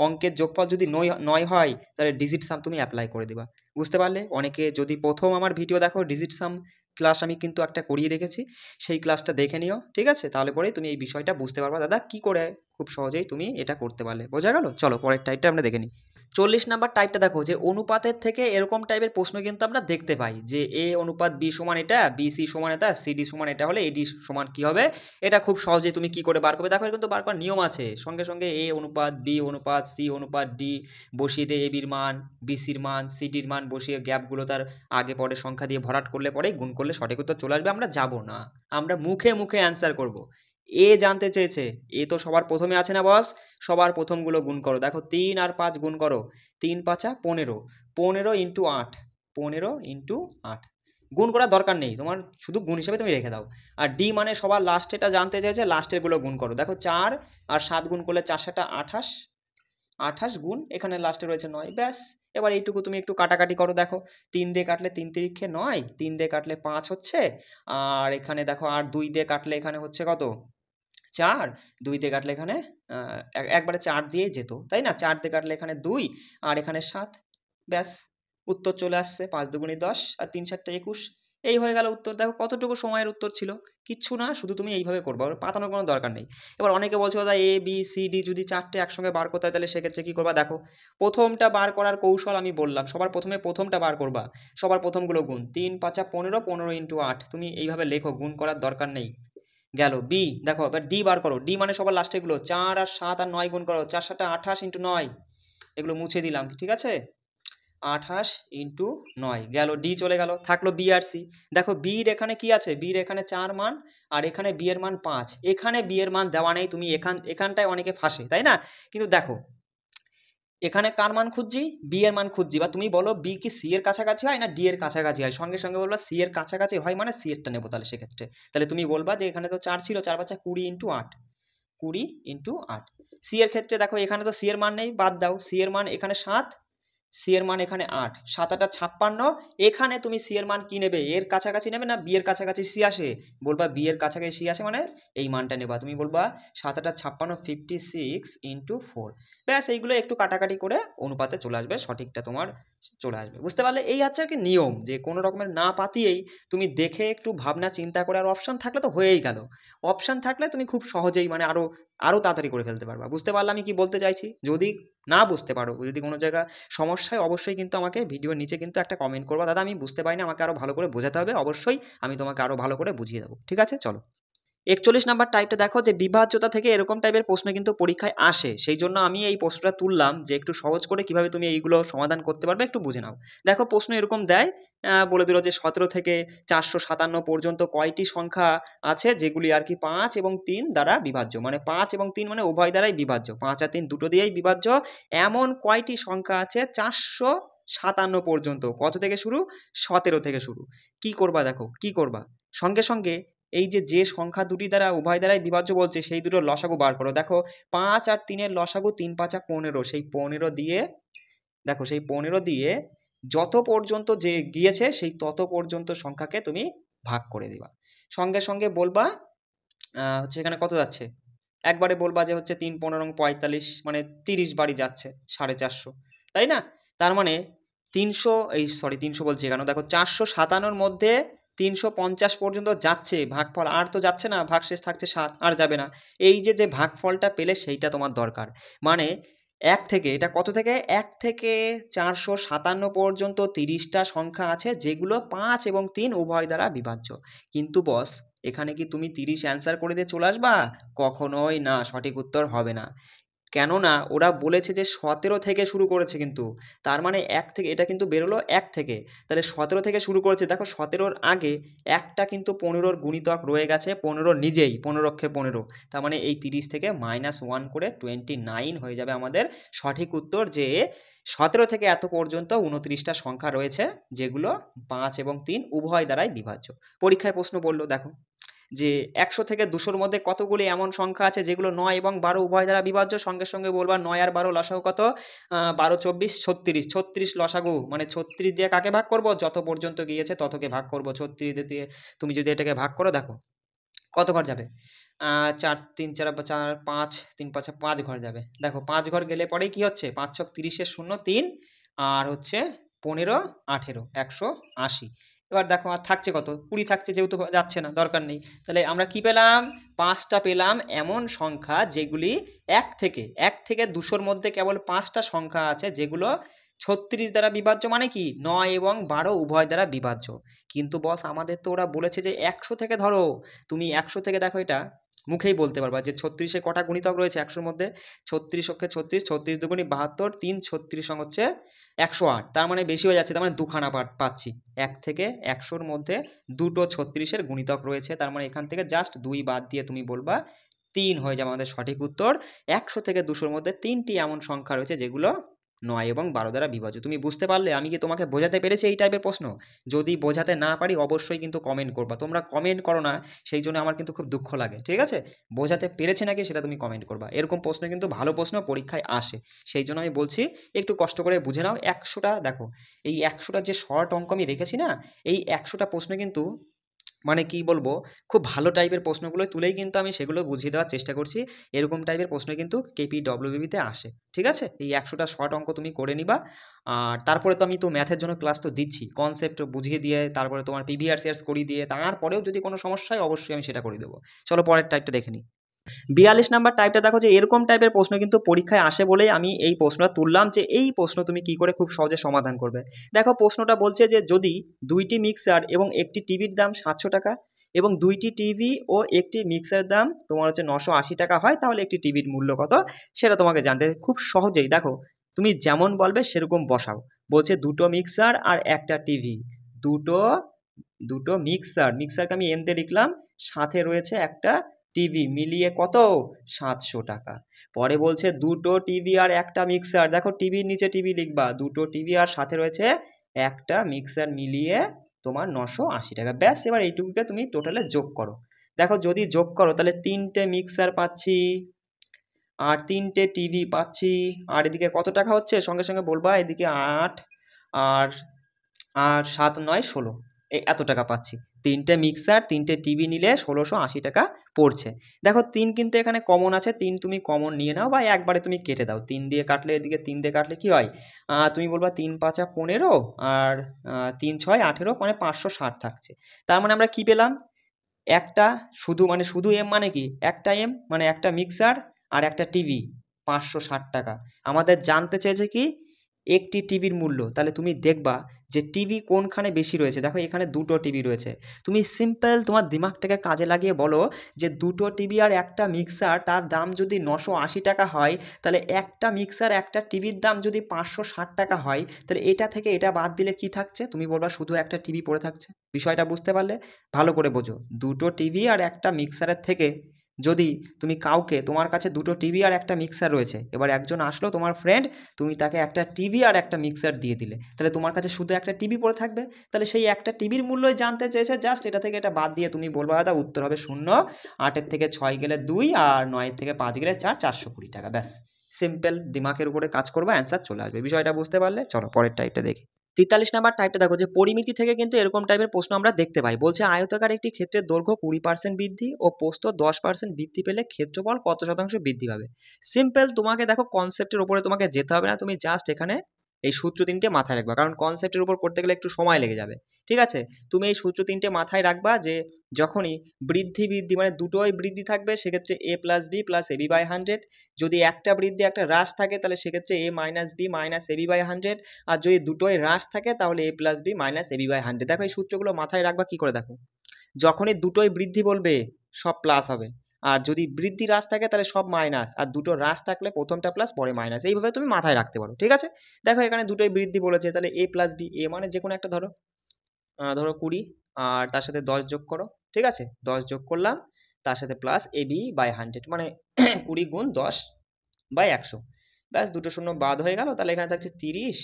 অঙ্কের যোগফল যদি 9 হয়, তাহলে ডিজিট সাম তুমি অ্যাপ্লাই করে দিবা। বুঝতে পারলে? অনেকে যদি প্রথম আমার ভিডিও দেখো, ডিজিট সাম ক্লাস আমি কিন্তু একটা করিয়ে রেখেছি, সেই ক্লাসটা দেখে নিও। ঠিক আছে, তাহলে পরেই তুমি এই বিষয়টা বুঝতে পারবা দাদা কি করে খুব সহজেই তুমি এটা করতে পারলে। বোঝা গেল? চলো পরের টাইপটা আমরা দেখে নিই। 40 নাম্বার টাইপটা দেখো, যে অনুপাতের থেকে এরকম টাইপের প্রশ্ন কিন্তু আমরা দেখতে পাই যে এ অনুপাত বি সমান এটা, বি সি সমান এটা, সিডি সমান এটা হলে এডি সমান কি হবে। এটা খুব সহজেই তুমি কি করে বার করবে, দেখো এর কিন্তু বার করার নিয়ম আছে। সঙ্গে সঙ্গে এ অনুপাত বি অনুপাত সি অনুপাত ডি বসিয়ে দিয়ে এবির মান, বিসির মান, সিডির মান বসিয়ে গ্যাপগুলো তার আগে পরে সংখ্যা দিয়ে ভরাট করলে পরে গুণ করলে সঠিক উত্তর চলে আসবে। আমরা যাব না, আমরা মুখে মুখে অ্যান্সার করব। এ জানতে চেয়েছে, এ তো সবার প্রথমে আছে না বস, সবার প্রথমগুলো গুণ করো। দেখো 3 আর 5 গুণ করো, 3 5 15, 15 ইন্টু 8, 15 ইন্টু 8। গুণ করার দরকার নেই তোমার, শুধু গুণ হিসেবে তুমি রেখে দাও। আর ডি মানে সবার লাস্টেটা জানতে চেয়েছে, লাস্টেরগুলো গুণ করো। দেখো 4 আর 7 গুণ করলে 4 7 28, 28 গুণ এখানে লাস্টে রয়েছে 9, ব্যাস। এবার এইটুকু তুমি একটু কাটাকাটি করো। দেখো 3 দিয়ে কাটলে 3 তিরিক্ষে 9, 3 দিয়ে কাটলে 5 হচ্ছে, আর এখানে দেখো আর 2 দিয়ে কাটলে এখানে হচ্ছে কত 4, 2 দিয়ে কাটলে এখানে একবারে 4 দিয়েই যেত, তাই না? 4 দিয়ে কাটলে এখানে 2 আর এখানে 7, ব্যাস উত্তর চলে আসছে। 5 দুগুণে 10 আর 3 7 21, এই হয়ে গেল উত্তর। দেখো কতটুকু সময়ের উত্তর ছিল, কিচ্ছু না, শুধু তুমি এইভাবে করবে, ওর পাতানোর কোনো দরকার নেই। এবার অনেকে বলছো দাদা এ বি সি ডি যদি 4টে একসঙ্গে বার করতে হয় তাহলে সেক্ষেত্রে কী করবা। দেখো প্রথমটা বার করার কৌশল আমি বললাম, সবার প্রথমে প্রথমটা বার করবা, সবার প্রথমগুলো গুণ, 3 5 15, 15 ইন্টু 8, তুমি এইভাবে লেখো, গুণ করার দরকার নেই। গেল বি। দেখো এবার ডি বার করো, ডি মানে সবার লাস্টেগুলো, 4 আর 7 আর 9 গুণ করো, 4 7 28 ইন্টু 9, এগুলো মুছে দিলাম, ঠিক আছে? 28 ইন্টু 9, গেল ডি চলে গেল, থাকলো বি আর সি। দেখো বির এখানে কি আছে, বির এখানে 4 মান, আর এখানে বি এর মান 5, এখানে বি এর মান দেওয়া নেই, তুমি এখানটায় অনেকে ফাঁসে, তাই না? কিন্তু দেখো এখানে কার মান খুঁজছি, বি এর মান খুঁজছি, বা তুমি বলো বি কি সি এর কাছাকাছি হয় না ডি এর কাছাকাছি হয়, সঙ্গে সঙ্গে বলবা সি এর কাছাকাছি হয় মানে সি এরটা নেবো। তাহলে সেক্ষেত্রে তাহলে তুমি বলবা যে এখানে তো 4 ছিল, 4 5 20 ইন্টু 8, 20 ইন্টু 8। সি এর ক্ষেত্রে দেখো এখানে তো সি এর মান নেই, বাদ দাও, সি এর মান এখানে 7, সি এর মান এখানে 8, 7 8 56, এখানে তুমি সি এর মান কি নেবে, এর কাছাকাছি নেবে না বি এর কাছাকাছি সি আসে, বলবা বি এর কাছাকাছি সি আসে মানে এই মানটা নেবা। তুমি বলবা 7 8 56, 56 ইন্টু 4, ব্যাস এইগুলো একটু কাটাকাটি করে অনুপাতে চলে আসবে, সঠিকটা তোমার চলে আসবে। বুঝতে পারলে? এই হচ্ছে আর কি নিয়ম, যে কোনো রকমের না পাতিয়েই তুমি দেখে একটু ভাবনা চিন্তা করে, আর অপশন থাকলে তো হয়েই গেল, অপশন থাকলে তুমি খুব সহজেই মানে আরও তাড়াতাড়ি করে ফেলতে পারবা। বুঝতে পারলে আমি কি বলতে চাইছি? যদি না বুঝতে পারো, যদি কোনো জায়গায় সমস্যায়, অবশ্যই কিন্তু আমাকে ভিডিওর নিচে কিন্তু একটা কমেন্ট করবা, দাদা আমি বুঝতে পারিনি, আমাকে আরও ভালো করে বোঝাতে হবে, অবশ্যই আমি তোমাকে আরও ভালো করে বুঝিয়ে দেবো। ঠিক আছে, চলো 41 নাম্বার টাইপটা দেখো, যে বিভাজ্যতা থেকে এরকম টাইপের প্রশ্ন কিন্তু পরীক্ষায় আসে, সেই জন্য আমি এই প্রশ্নটা তুললাম যে একটু সহজ করে কিভাবে তুমি এইগুলো সমাধান করতে পারবে একটু বুঝে নাও। দেখো প্রশ্ন এরকম দেয়, বলে দিল যে 17 থেকে 457 পর্যন্ত কয়টি সংখ্যা আছে যেগুলি আর কি 5 এবং 3 দ্বারা বিভাজ্য, মানে 5 এবং 3 মানে উভয় দ্বারাই বিভাজ্য, 5 আর 3 দুটো দিয়েই বিভাজ্য, এমন কয়টি সংখ্যা আছে 57 পর্যন্ত। কত থেকে শুরু? 17 থেকে শুরু। কি করবা দেখো, কি করবা? সঙ্গে সঙ্গে এই যে সংখ্যা দুটি দ্বারা উভয় দ্বারাই বিভাজ্য বলছে সেই দুটোর লসাগু বার করো। দেখো 5 আর 3-এর লসাগু 3 5 15, সেই 15 দিয়ে দেখো সেই 15 দিয়ে যত পর্যন্ত যে গিয়েছে সেই তত পর্যন্ত সংখ্যাকে তুমি ভাগ করে দিবা। সঙ্গে সঙ্গে বলবা হচ্ছে এখানে কত যাচ্ছে, একবারে বলবা যে হচ্ছে 3 15 45, মানে 30 বাড়ি যাচ্ছে 450, তাই না? তার মানে 300 বলছি কেন, দেখো 457-র মধ্যে 350 পর্যন্ত যাচ্ছে ভাগফল, আর তো যাচ্ছে না, ভাগশেষ থাকছে 7, আর যাবে না। এই যে ভাগফলটা পেলে সেইটা তোমার দরকার। মানে 1 থেকে, এটা কত থেকে? 1 থেকে 457 পর্যন্ত 30টা সংখ্যা আছে যেগুলো 5 এবং 3 উভয় দ্বারা বিভাজ্য। কিন্তু বস এখানে কি তুমি 30 অ্যান্সার করে দিয়ে চলে আসবা? কখনোই না, সঠিক উত্তর হবে না। কেননা ওরা বলেছে যে 17 থেকে শুরু করেছে, কিন্তু তার মানে 1 থেকে, এটা কিন্তু বেরোলো 1 থেকে, তাহলে 17 থেকে শুরু করেছে। দেখো 17-র আগে একটা কিন্তু 15-র গুণিতক রয়ে গেছে, 15 নিজেই, 15 তার মানে এই 30 থেকে -1 করে 29 হয়ে যাবে আমাদের সঠিক উত্তর। যে 17 থেকে এত পর্যন্ত 29টা সংখ্যা রয়েছে যেগুলো 5 এবং 3 উভয় দ্বারাই বিভাজ্য। পরীক্ষায় প্রশ্ন বললো দেখো যে 100 থেকে 200-র মধ্যে কতগুলি এমন সংখ্যা আছে যেগুলো 9 এবং 12 উভয় দ্বারা বিভাজ্য। সঙ্গে সঙ্গে বলবা 9 আর 12 লসাগু কত? 12 24 36, 36 লসাগু, মানে 36 দিয়ে কাকে ভাগ করব? যত পর্যন্ত গিয়েছে ততকে ভাগ করব। 36 দিয়ে তুমি যদি এটাকে ভাগ করো, দেখো কত ঘর যাবে? 4 3 4 4 5 3 5 5 ঘর যাবে। দেখো 5 ঘর গেলে পরেই কি হচ্ছে? 5 ছক 30-এর 0 3, আর হচ্ছে 15 18 180। এবার দেখো আর থাকছে কত? 20 থাকছে, যেহেতু যাচ্ছে না, দরকার নেই। তাহলে আমরা কি পেলাম? 5টা পেলাম এমন সংখ্যা যেগুলি 1 থেকে 200-র মধ্যে কেবল 5টা সংখ্যা আছে যেগুলো 36 দ্বারা বিভাজ্য, মানে কি 9 এবং 12 উভয় দ্বারা বিভাজ্য। কিন্তু বস আমাদের তো ওরা বলেছে যে 100 থেকে ধরো। তুমি 100 থেকে দেখো, এটা মুখেই বলতে পারবা যে 36-এ কটা গুণিতক রয়েছে 100-র মধ্যে? 36 অক্ষে 36, 36 দুগুণী 72, 3 36 সঙ্গ হচ্ছে 108। তার মানে বেশি হয়ে যাচ্ছে, তার মানে দুখানা পাচ্ছি। 1 থেকে 100-র মধ্যে দুটো 36-এর গুণিতক রয়েছে, তার মানে এখান থেকে জাস্ট 2 বাদ দিয়ে তুমি বলবা 3 হয়ে যাবে আমাদের সঠিক উত্তর। 100 থেকে 200-র মধ্যে 3টি এমন সংখ্যা রয়েছে যেগুলো 9 এবং 12 দ্বারা বিভাজ্য। তুমি বুঝতে পারলে? আমি কি তোমাকে বোঝাতে পেরেছি এই টাইপের প্রশ্ন? যদি বোঝাতে না পারি অবশ্যই কিন্তু কমেন্ট করবা। তোমরা কমেন্ট করো না, সেই জন্য আমার কিন্তু খুব দুঃখ লাগে, ঠিক আছে? বোঝাতে পেরেছে নাকি সেটা তুমি কমেন্ট করবা। এরকম প্রশ্ন কিন্তু ভালো প্রশ্ন পরীক্ষায় আসে, সেই জন্য আমি বলছি একটু কষ্ট করে বুঝে নাও। 100টা দেখো, এই 100টা যে শর্ট অঙ্ক আমি রেখেছি না, এই 100টা প্রশ্ন কিন্তু মানে কি বলবো, খুব ভালো টাইপের প্রশ্নগুলো তুলেই কিন্তু আমি সেগুলো বুঝিয়ে দেওয়ার চেষ্টা করছি। এরকম টাইপের প্রশ্ন কিন্তু KPWBতে আসে, ঠিক আছে? এই 100টা শর্ট অঙ্ক তুমি করে নিবা। আর তারপরে তো আমি তো ম্যাথের জন্য ক্লাস তো দিচ্ছি, কনসেপ্ট বুঝিয়ে দিয়ে, তারপরে তোমার PVR/CRS করিয়ে দিয়ে, তারপরেও যদি কোনো সমস্যা হয় অবশ্যই আমি সেটা করে দেবো। চলো পরের টাইপটা দেখে নিই। 42 নাম্বার টাইপটা দেখো, যে এরকম টাইপের প্রশ্ন কিন্তু পরীক্ষায় আসে বলেই আমি এই প্রশ্নটা তুললাম, যে এই প্রশ্ন তুমি কি করে খুব সহজে সমাধান করবে। দেখো প্রশ্নটা বলছে যে যদি 2টি মিক্সার এবং একটি টিভির দাম 700 টাকা এবং 2টি টিভি ও একটি মিক্সার দাম তোমার হচ্ছে 980 টাকা হয়, তাহলে একটি টিভির মূল্য কত সেটা তোমাকে জানতে খুব সহজেই। দেখো তুমি যেমন বলবে সেরকম বসাও। বলছে দুটো মিক্সার আর একটা টিভি, দুটো দুটো মিক্সারকে আমি এম দিয়ে লিখলাম, সাথে রয়েছে একটা টিভি, মিলিয়ে কত? 700 টাকা। পরে বলছে দুটো টিভি আর একটা মিক্সার, দেখো টিভির নিচে টিভি লিখবা, দুটো টিভি আর সাথে রয়েছে একটা মিক্সার মিলিয়ে তোমার 980 টাকা। ব্যাস, এবার এইটুকুকে তুমি টোটালে যোগ করো। দেখো যদি যোগ করো তাহলে 3টে মিক্সার পাচ্ছি আর 3টে টিভি পাচ্ছি, আর এদিকে কত টাকা হচ্ছে সঙ্গে সঙ্গে বলবা, এদিকে 8 আর আর 7 9 16, এত টাকা পাচ্ছি। 3টে মিক্সার 3টে টিভি নিলে 1680 টাকা পড়ছে। দেখো 3 কিন্তু এখানে কমন আছে, 3 তুমি কমন নিয়ে নাও বা একবারে তুমি কেটে দাও। 3 দিয়ে কাটলে, এদিকে 3 দিয়ে কাটলে কি হয়? তুমি বলবা 3 5 15 আর 3 6 18, মানে 560 থাকছে। তার মানে আমরা কি পেলাম? একটা শুধু, মানে শুধু এম মানে কি, একটা এম মানে একটা মিক্সার আর একটা টিভি, 560 টাকা। আমাদের জানতে চেয়েছে কি একটি টিভির মূল্য। তাহলে তুমি দেখবা যে টিভি কোনখানে বেশি রয়েছে। দেখো এখানে দুটো টিভি রয়েছে, তুমি সিম্পল তোমার দিমাগটাকে কাজে লাগিয়ে বলো যে দুটো টিভি আর একটা মিক্সার তার দাম যদি 980 টাকা হয়, তাহলে একটা মিক্সার একটা টিভির দাম যদি 560 টাকা হয়, তাহলে এটা থেকে এটা বাদ দিলে কি থাকছে? তুমি বলবা শুধু একটা টিভি পড়ে থাকছে। বিষয়টা বুঝতে পারলে? ভালো করে বোঝো, দুটো টিভি আর একটা মিক্সারের থেকে যদি তুমি কাউকে, তোমার কাছে দুটো টিভি আর একটা মিক্সার রয়েছে, এবার একজন আসলো তোমার ফ্রেন্ড, তুমি তাকে একটা টিভি আর একটা মিক্সার দিয়ে দিলে, তাহলে তোমার কাছে শুধু একটা টিভি পড়ে থাকবে। তাহলে সেই একটা টিভির মূল্যই জানতে চেয়েছে, জাস্ট এটা থেকে এটা বাদ দিয়ে তুমি বলবা দাদা উত্তর হবে 0, 8-এর থেকে 6 গেলে 2 আর 9-এর থেকে 5 গেলে 4, 420 টাকা। ব্যাস, সিম্পল, দিমাগের উপরে কাজ করবে, অ্যান্সার চলে আসবে। বিষয়টা বুঝতে পারলে? চলো পরের টাইপটা দেখি। 43 নাম্বার টাইপটা দেখো, যে পরিমিতি থেকে কিন্তু এরকম টাইপের প্রশ্ন আমরা দেখতে পাই। বলছে আয়তাকার একটি ক্ষেত্রের দৈর্ঘ্য 20% বৃদ্ধি ও প্রস্থ 10% বৃদ্ধি পেলে ক্ষেত্রফল কত শতাংশ বৃদ্ধি পাবে। সিম্পল, তোমাকে দেখো কনসেপ্টের উপরে তোমাকে যেতে হবে না, তুমি জাস্ট এখানে এই সূত্র তিনটে মাথায় রাখবা, কারণ কনসেপ্টের উপর করতে গেলে একটু সময় লেগে যাবে। ঠিক আছে, তুমি এই সূত্র তিনটে মাথায় রাখবা যে যখনই বৃদ্ধি মানে দুটোই বৃদ্ধি থাকবে সেক্ষেত্রে a plus b plus a b by 100, যদি একটা বৃদ্ধি একটা হ্রাস থাকে তাহলে সেক্ষেত্রে a minus b minus a b by 100, আর যদি দুটোই হ্রাস থাকে তাহলে a plus b minus a b by 100। দেখো এই সূত্রগুলো মাথায় রাখবা। কি করে দেখো, যখনই দুটোই বৃদ্ধি বলবে সব প্লাস হবে, আর যদি বৃদ্ধি হ্রাস থাকে তাহলে সব মাইনাস, আর দুটো হ্রাস থাকলে প্রথমটা প্লাস পরে মাইনাস, এইভাবে তুমি মাথায় রাখতে পারো। ঠিক আছে, দেখো এখানে দুটোই বৃদ্ধি বলেছে, তাহলে a প্লাস বি, এ মানে যে কোনো একটা ধরো, ধরো 20 আর তার সাথে 10 যোগ করো। ঠিক আছে, 10 যোগ করলাম, তার সাথে প্লাস এবি বাই 100 মানে 20 গুণ 10 বাই 100। ব্যাস, দুটো শূন্য বাদ হয়ে গেল, তাহলে এখানে থাকছে 30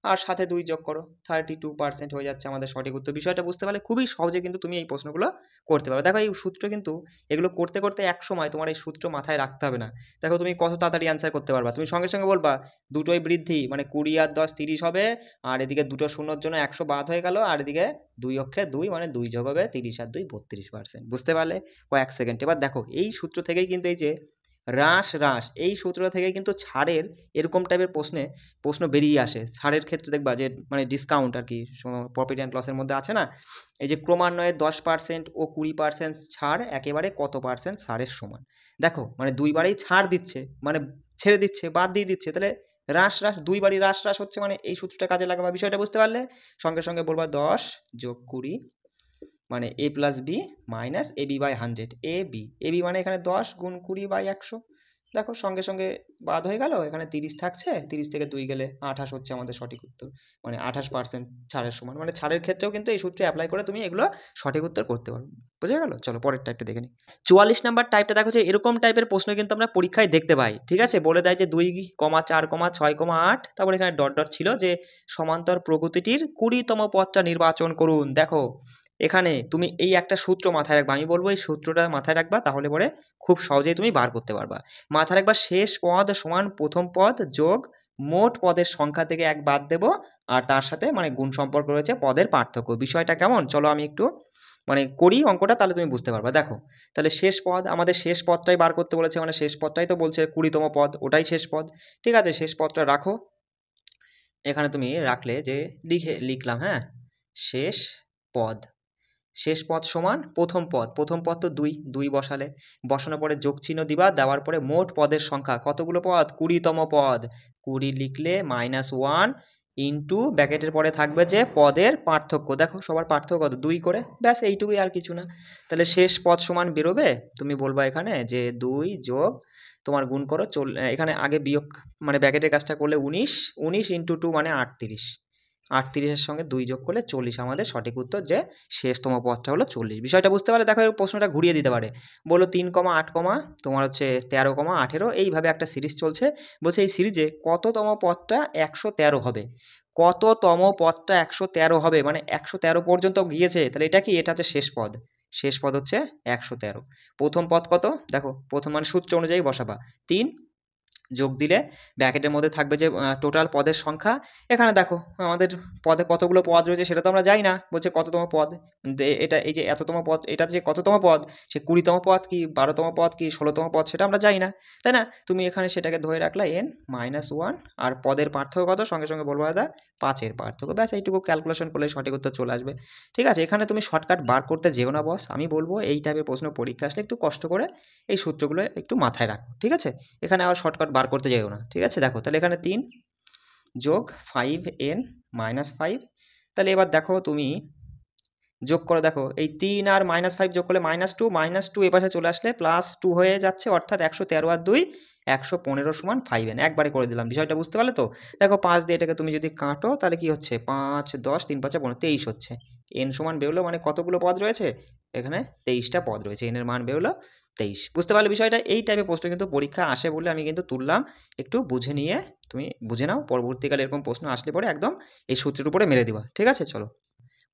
আর সাথে 2 যোগ করো, 32% হয়ে যাচ্ছে আমাদের সঠিক উত্তর। বিষয়টা বুঝতে পারলে খুবই সহজে কিন্তু তুমি এই প্রশ্নগুলো করতে পারবে। দেখো এই সূত্র কিন্তু এগুলো করতে করতে এক সময় তোমার এই সূত্র মাথায় রাখতে হবে না। দেখো তুমি কত তাড়াতাড়ি অ্যান্সার করতে পারবা, তুমি সঙ্গে সঙ্গে বলবা দুটোই বৃদ্ধি মানে 20 আর 10 30 হবে, আর এদিকে দুটো শূন্যর জন্য 100 বাদ হয়ে গেল, আর এদিকে 2 অক্ষে 2 মানে 2 যোগ হবে 30 আর 2 32%। বুঝতে পারলে? কয়েক সেকেন্ড। এবার দেখো এই সূত্র থেকেই কিন্তু এই যে হ্রাস, এই সূত্র থেকে কিন্তু ছাড়ের এরকম টাইপের প্রশ্ন বেরিয়ে আসে। ছাড়ের ক্ষেত্রে দেখবা যে মানে ডিসকাউন্ট আর কি, প্রফিট অ্যান্ড লসের মধ্যে আছে না, এই যে ক্রমান্বয়ে 10% ও 20% ছাড় একেবারে কত পার্সেন্ট ছাড়ের সমান। দেখো মানে দুইবারেই ছাড় দিচ্ছে, মানে ছেড়ে দিচ্ছে, বাদ দিয়ে দিচ্ছে, তাহলে হ্রাস দুইবারই হ্রাস হচ্ছে, মানে এই সূত্রটা কাজে লাগাবা। বিষয়টা বুঝতে পারলে? সঙ্গে সঙ্গে বলবা 10 যোগ 20 মানে a plus b minus a b by 100, a b মানে এখানে 10 গুণ 20 বাই 100। দেখো সঙ্গে সঙ্গে বাদ হয়ে গেল, এখানে 30 থাকছে, 30 থেকে 2 গেলে 28 হচ্ছে আমাদের সঠিক উত্তর, মানে 28% ছাড়ের সমান। মানে ছাড়ের ক্ষেত্রেও কিন্তু এই সূত্রে অ্যাপ্লাই করে তুমি এগুলো সঠিক উত্তর করতে পারো। বুঝে গেল? চলো পরের টাইপটা দেখে নিই। 44 নাম্বার টাইপটা দেখো, যে এরকম টাইপের প্রশ্ন কিন্তু আমরা পরীক্ষায় দেখতে পাই। ঠিক আছে, বলে দেয় যে 2, 4, 6, 8, তারপর এখানে ডট ডট ছিল যে সমান্তর প্রকৃতিটির 20তম পদটা নির্বাচন করুন। দেখো এখানে তুমি এই একটা সূত্র মাথায় রাখবা, আমি বলবো এই সূত্রটা মাথায় রাখবা, তাহলে পরে খুব সহজেই তুমি বার করতে পারবা। মাথায় রাখবা শেষ পদ সমান প্রথম পদ যোগ মোট পদের সংখ্যা থেকে 1 বাদ দেব, আর তার সাথে মানে গুণ সম্পর্ক রয়েছে পদের পার্থক্য। বিষয়টা কেমন চলো আমি একটু মানে করি অঙ্কটা, তাহলে তুমি বুঝতে পারবা। দেখো তাহলে শেষ পদ, আমাদের শেষ পদটাই বার করতে বলেছে, মানে শেষ পদটাই তো বলছে 20তম পদ, ওটাই শেষ পদ। ঠিক আছে, শেষ পদটা রাখো, এখানে তুমি রাখলে যে লিখলাম, হ্যাঁ, শেষ পদ, শেষ পদ সমান প্রথম পদ তো 2 বসালে, বসানোর পরে যোগ চিহ্ন দিবা, দেওয়ার পরে মোট পদের সংখ্যা কতগুলো পদ, 20তম পদ, 20 লিখলে -1 ইন্টু ব্র্যাকেটের পরে থাকবে যে পদের পার্থক্য। দেখো সবার পার্থক্য কত, 2 করে, ব্যাস এইটুকুই, আর কিছু না। তাহলে শেষ পদ সমান বেরোবে, তুমি বলবা এখানে যে 2 যোগ তোমার গুণ করো, এখানে আগে বিয়োগ মানে ব্র্যাকেটের কাজটা করলে 19 ইন্টু 2 মানে 38, 38-এর সঙ্গে 2 যোগ করলে 40 আমাদের সঠিক উত্তর, যে শেষতম পদটা হলো 40। বিষয়টা বুঝতে পারলে? দেখো প্রশ্নটা ঘুরিয়ে দিতে পারে, বলো 3, 8, তোমার হচ্ছে 13, 18, এইভাবে একটা সিরিজ চলছে। বলছে এই সিরিজে কততম পদটা 113 হবে, কততম পদটা 113 হবে, মানে 113 পর্যন্ত গিয়েছে, তাহলে এটা কি, এটা হচ্ছে শেষ পদ হচ্ছে 113। প্রথম পদ কত, দেখো প্রথম মানে সূত্র অনুযায়ী বসাবা, 3 যোগ দিলে ব্র্যাকেটের মধ্যে থাকবে যে টোটাল পদের সংখ্যা। এখানে দেখো আমাদের পদে কতগুলো পদ রয়েছে সেটা তো আমরা জানি না, বলছে কততম পদ, এটা এই যে এততম পদ, এটা যে কততম পদ, সে 20তম পদ কি 12তম পদ কি 16তম পদ সেটা আমরা জানি না, তাই না? তুমি এখানে সেটাকে ধরে রাখলা n-1, আর পদের পার্থক্য কত, সঙ্গে সঙ্গে বলবো দাদা 5-এর পার্থক্য। ব্যাস এইটুকু ক্যালকুলেশন করলে সঠিক উত্তর চলে আসবে। ঠিক আছে, এখানে তুমি শর্টকাট বার করতে যেও না বস, আমি বলবো এই টাইপের প্রশ্ন পরীক্ষা আসলে একটু কষ্ট করে এই সূত্রগুলো একটু মাথায় রাখো। ঠিক আছে, এখানে আবার শর্টকাট বার করতে যাইও না। ঠিক আছে, দেখো তাহলে এখানে 3 যোগ 5n-5, তাহলে এবার দেখো তুমি যোগ করো, দেখো এই 3 আর -5 যোগ করলে -2 এ পাশে চলে আসলে +2 হয়ে যাচ্ছে, অর্থাৎ 113 আর 2 115 সমান 5n। একবারে করে দিলাম, বিষয়টা বুঝতে পারলে তো? দেখো 5 দিয়ে এটাকে তুমি যদি কাটো তাহলে কি হচ্ছে, 5 10 3 5 15 23 হচ্ছে। n সমান বেরোলো, মানে কতগুলো পদ রয়েছে এখানে, 23টা পদ রয়েছে, n এর মান বেরোলো 23। বুঝতে পারলে বিষয়টা? এই টাইপের প্রশ্ন কিন্তু পরীক্ষা আসে বলে আমি কিন্তু তুললাম, একটু বুঝে নিয়ে তুমি বুঝে নাও, পরবর্তীকালে এরকম প্রশ্ন আসলে পরে একদম এই সূত্রের উপরে মেরে দিবা। ঠিক আছে, চলো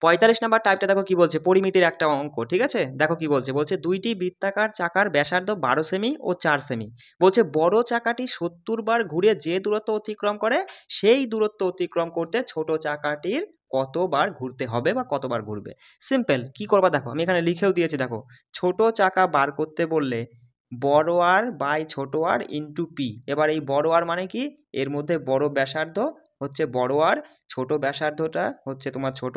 45 নাম্বার টাইপটা দেখো কি বলছে, পরিমিতির একটা অঙ্ক। ঠিক আছে, দেখো কি বলছে, বলছে দুইটি বৃত্তাকার চাকার ব্যাসার্ধ 12 সেমি ও 4 সেমি। বলছে বড় চাকাটি 70 বার ঘুরে যে দূরত্ব অতিক্রম করে, সেই দূরত্ব অতিক্রম করতে ছোট চাকাটির কতবার ঘুরতে হবে বা কতবার ঘুরবে। সিম্পল, কি করবা দেখো, আমি এখানে লিখেও দিয়েছি, দেখো ছোট চাকা বার করতে বললে বড় আর বাই ছোট আর ইন্টু পি। এবার এই বড় আর মানে কি, এর মধ্যে বড় ব্যাসার্ধ হচ্ছে বড় আর, ছোট ব্যাসার্ধটা হচ্ছে তোমার ছোট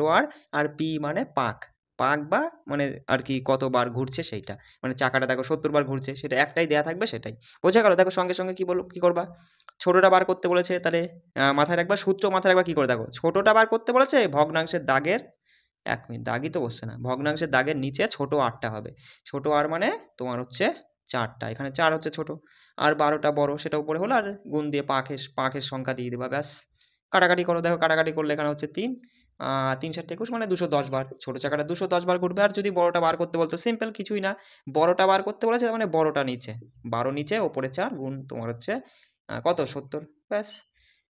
আর পি মানে পাক, পাক বা মানে আর কি কতবার ঘুরছে সেইটা, মানে চাকাটা দেখো 70 বার ঘুরছে, সেটা একটাই দেয়া থাকবে সেটাই। বোঝা গেল? দেখো সঙ্গে সঙ্গে কি করবা, ছোটটা বার করতে বলেছে তাহলে মাথায় রাখবা, সূত্র মাথায় রাখবা, কি করে দেখো, ছোটটা বার করতে বলেছে ভগ্নাংশের দাগের, 1 মিনিট, দাগই তো বসছে না, ভগ্নাংশের দাগের নিচে ছোট আরটা হবে, ছোট আর মানে তোমার হচ্ছে 4টা, এখানে 4 হচ্ছে ছোট, আর 12টা বড়, সেটা উপরে হলো, আর গুণ দিয়ে পাকের সংখ্যা দিয়ে দেবা, ব্যাস। কাটাকাটি করো, দেখো কাটাকাটি করলে এখানে হচ্ছে 3 3 7 21 মানে 210 বার, ছোট চাকাটা 210 বার ঘুরবে। আর যদি বড়টা বার করতে বলতো, সিম্পল কিছুই না, বড়টা বার করতে বলেছে তার মানে বড়টা নিচে, 12 নিচে ওপরে 4 গুণ তোমার হচ্ছে কত 70, ব্যাস।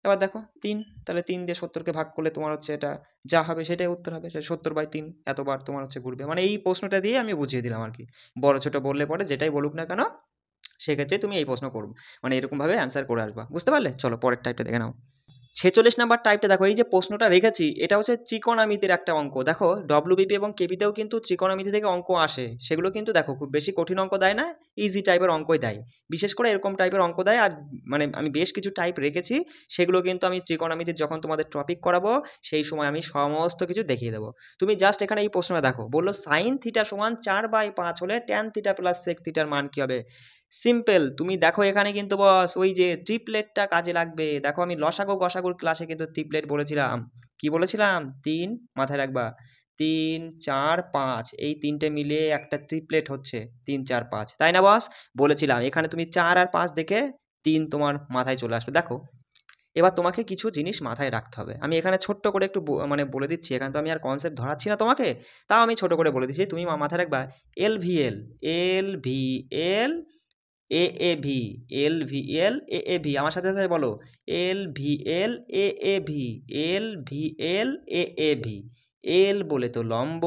এবার দেখো 3, তাহলে 3 দিয়ে 70কে ভাগ করলে তোমার হচ্ছে এটা যা হবে সেটাই উত্তর হবে, সেটা 70/3 এতবার তোমার হচ্ছে ঘুরবে। মানে এই প্রশ্নটা দিয়ে আমি বুঝিয়ে দিলাম আর কি, বড় ছোট বললে পরে যেটাই বলুক না কেন সেক্ষেত্রে তুমি এই প্রশ্ন করবে, মানে এরকমভাবে অ্যান্সার করে আসবা। বুঝতে পারলে? চলো পরের টাইপটা দেখে নাও। 46 নাম্বার টাইপটা দেখো, এই যে প্রশ্নটা রেখেছি এটা হচ্ছে ত্রিকোণমিতির একটা অঙ্ক। দেখো ডব্লিউবিপি এবং কেপিতেও কিন্তু ত্রিকোণমিতি থেকে অঙ্ক আসে, সেগুলো কিন্তু দেখো খুব বেশি কঠিন অঙ্ক দেয় না, ইজি টাইপের অঙ্কই দেয়, বিশেষ করে এরকম টাইপের অঙ্ক দেয়। আর মানে আমি বেশ কিছু টাইপ রেখেছি, সেগুলো কিন্তু আমি ত্রিকোণমিতির যখন তোমাদের টপিক করাবো সেই সময় আমি সমস্ত কিছু দেখিয়ে দেবো। তুমি জাস্ট এখানে এই প্রশ্নটা দেখো, বললো সাইন থিটা সমান 4/5 হলে ট্যান থিটা প্লাস সেক থিটার মান কী হবে। সিম্পল, তুমি দেখো এখানে কিন্তু বস ওই যে ট্রিপলেটটা কাজে লাগবে। দেখো আমি লসাগু গসাগুর ক্লাসে কিন্তু ট্রিপলেট বলেছিলাম, কি বলেছিলাম, 3 মাথায় রাখবা, 3 4 5 এই 3টে মিলিয়ে একটা ট্রিপলেট হচ্ছে 3 4 5, তাই না বস? বলেছিলাম এখানে তুমি 4 আর 5 দেখে 3 তোমার মাথায় চলে আসবে। দেখো এবার তোমাকে কিছু জিনিস মাথায় রাখতে হবে, আমি এখানে ছোট্ট করে একটু মানে বলে দিচ্ছি, এখানে তো আমি আর কনসেপ্ট ধরাচ্ছি না তোমাকে, তাও আমি ছোট করে বলে দিচ্ছি, তুমি মাথায় রাখবা এলভিএল, এলভিএল এ A V, L V L A A V, আমার সাথে সাথে বলো, L V L A A V, L V L A A V. এল বলে তো লম্ব,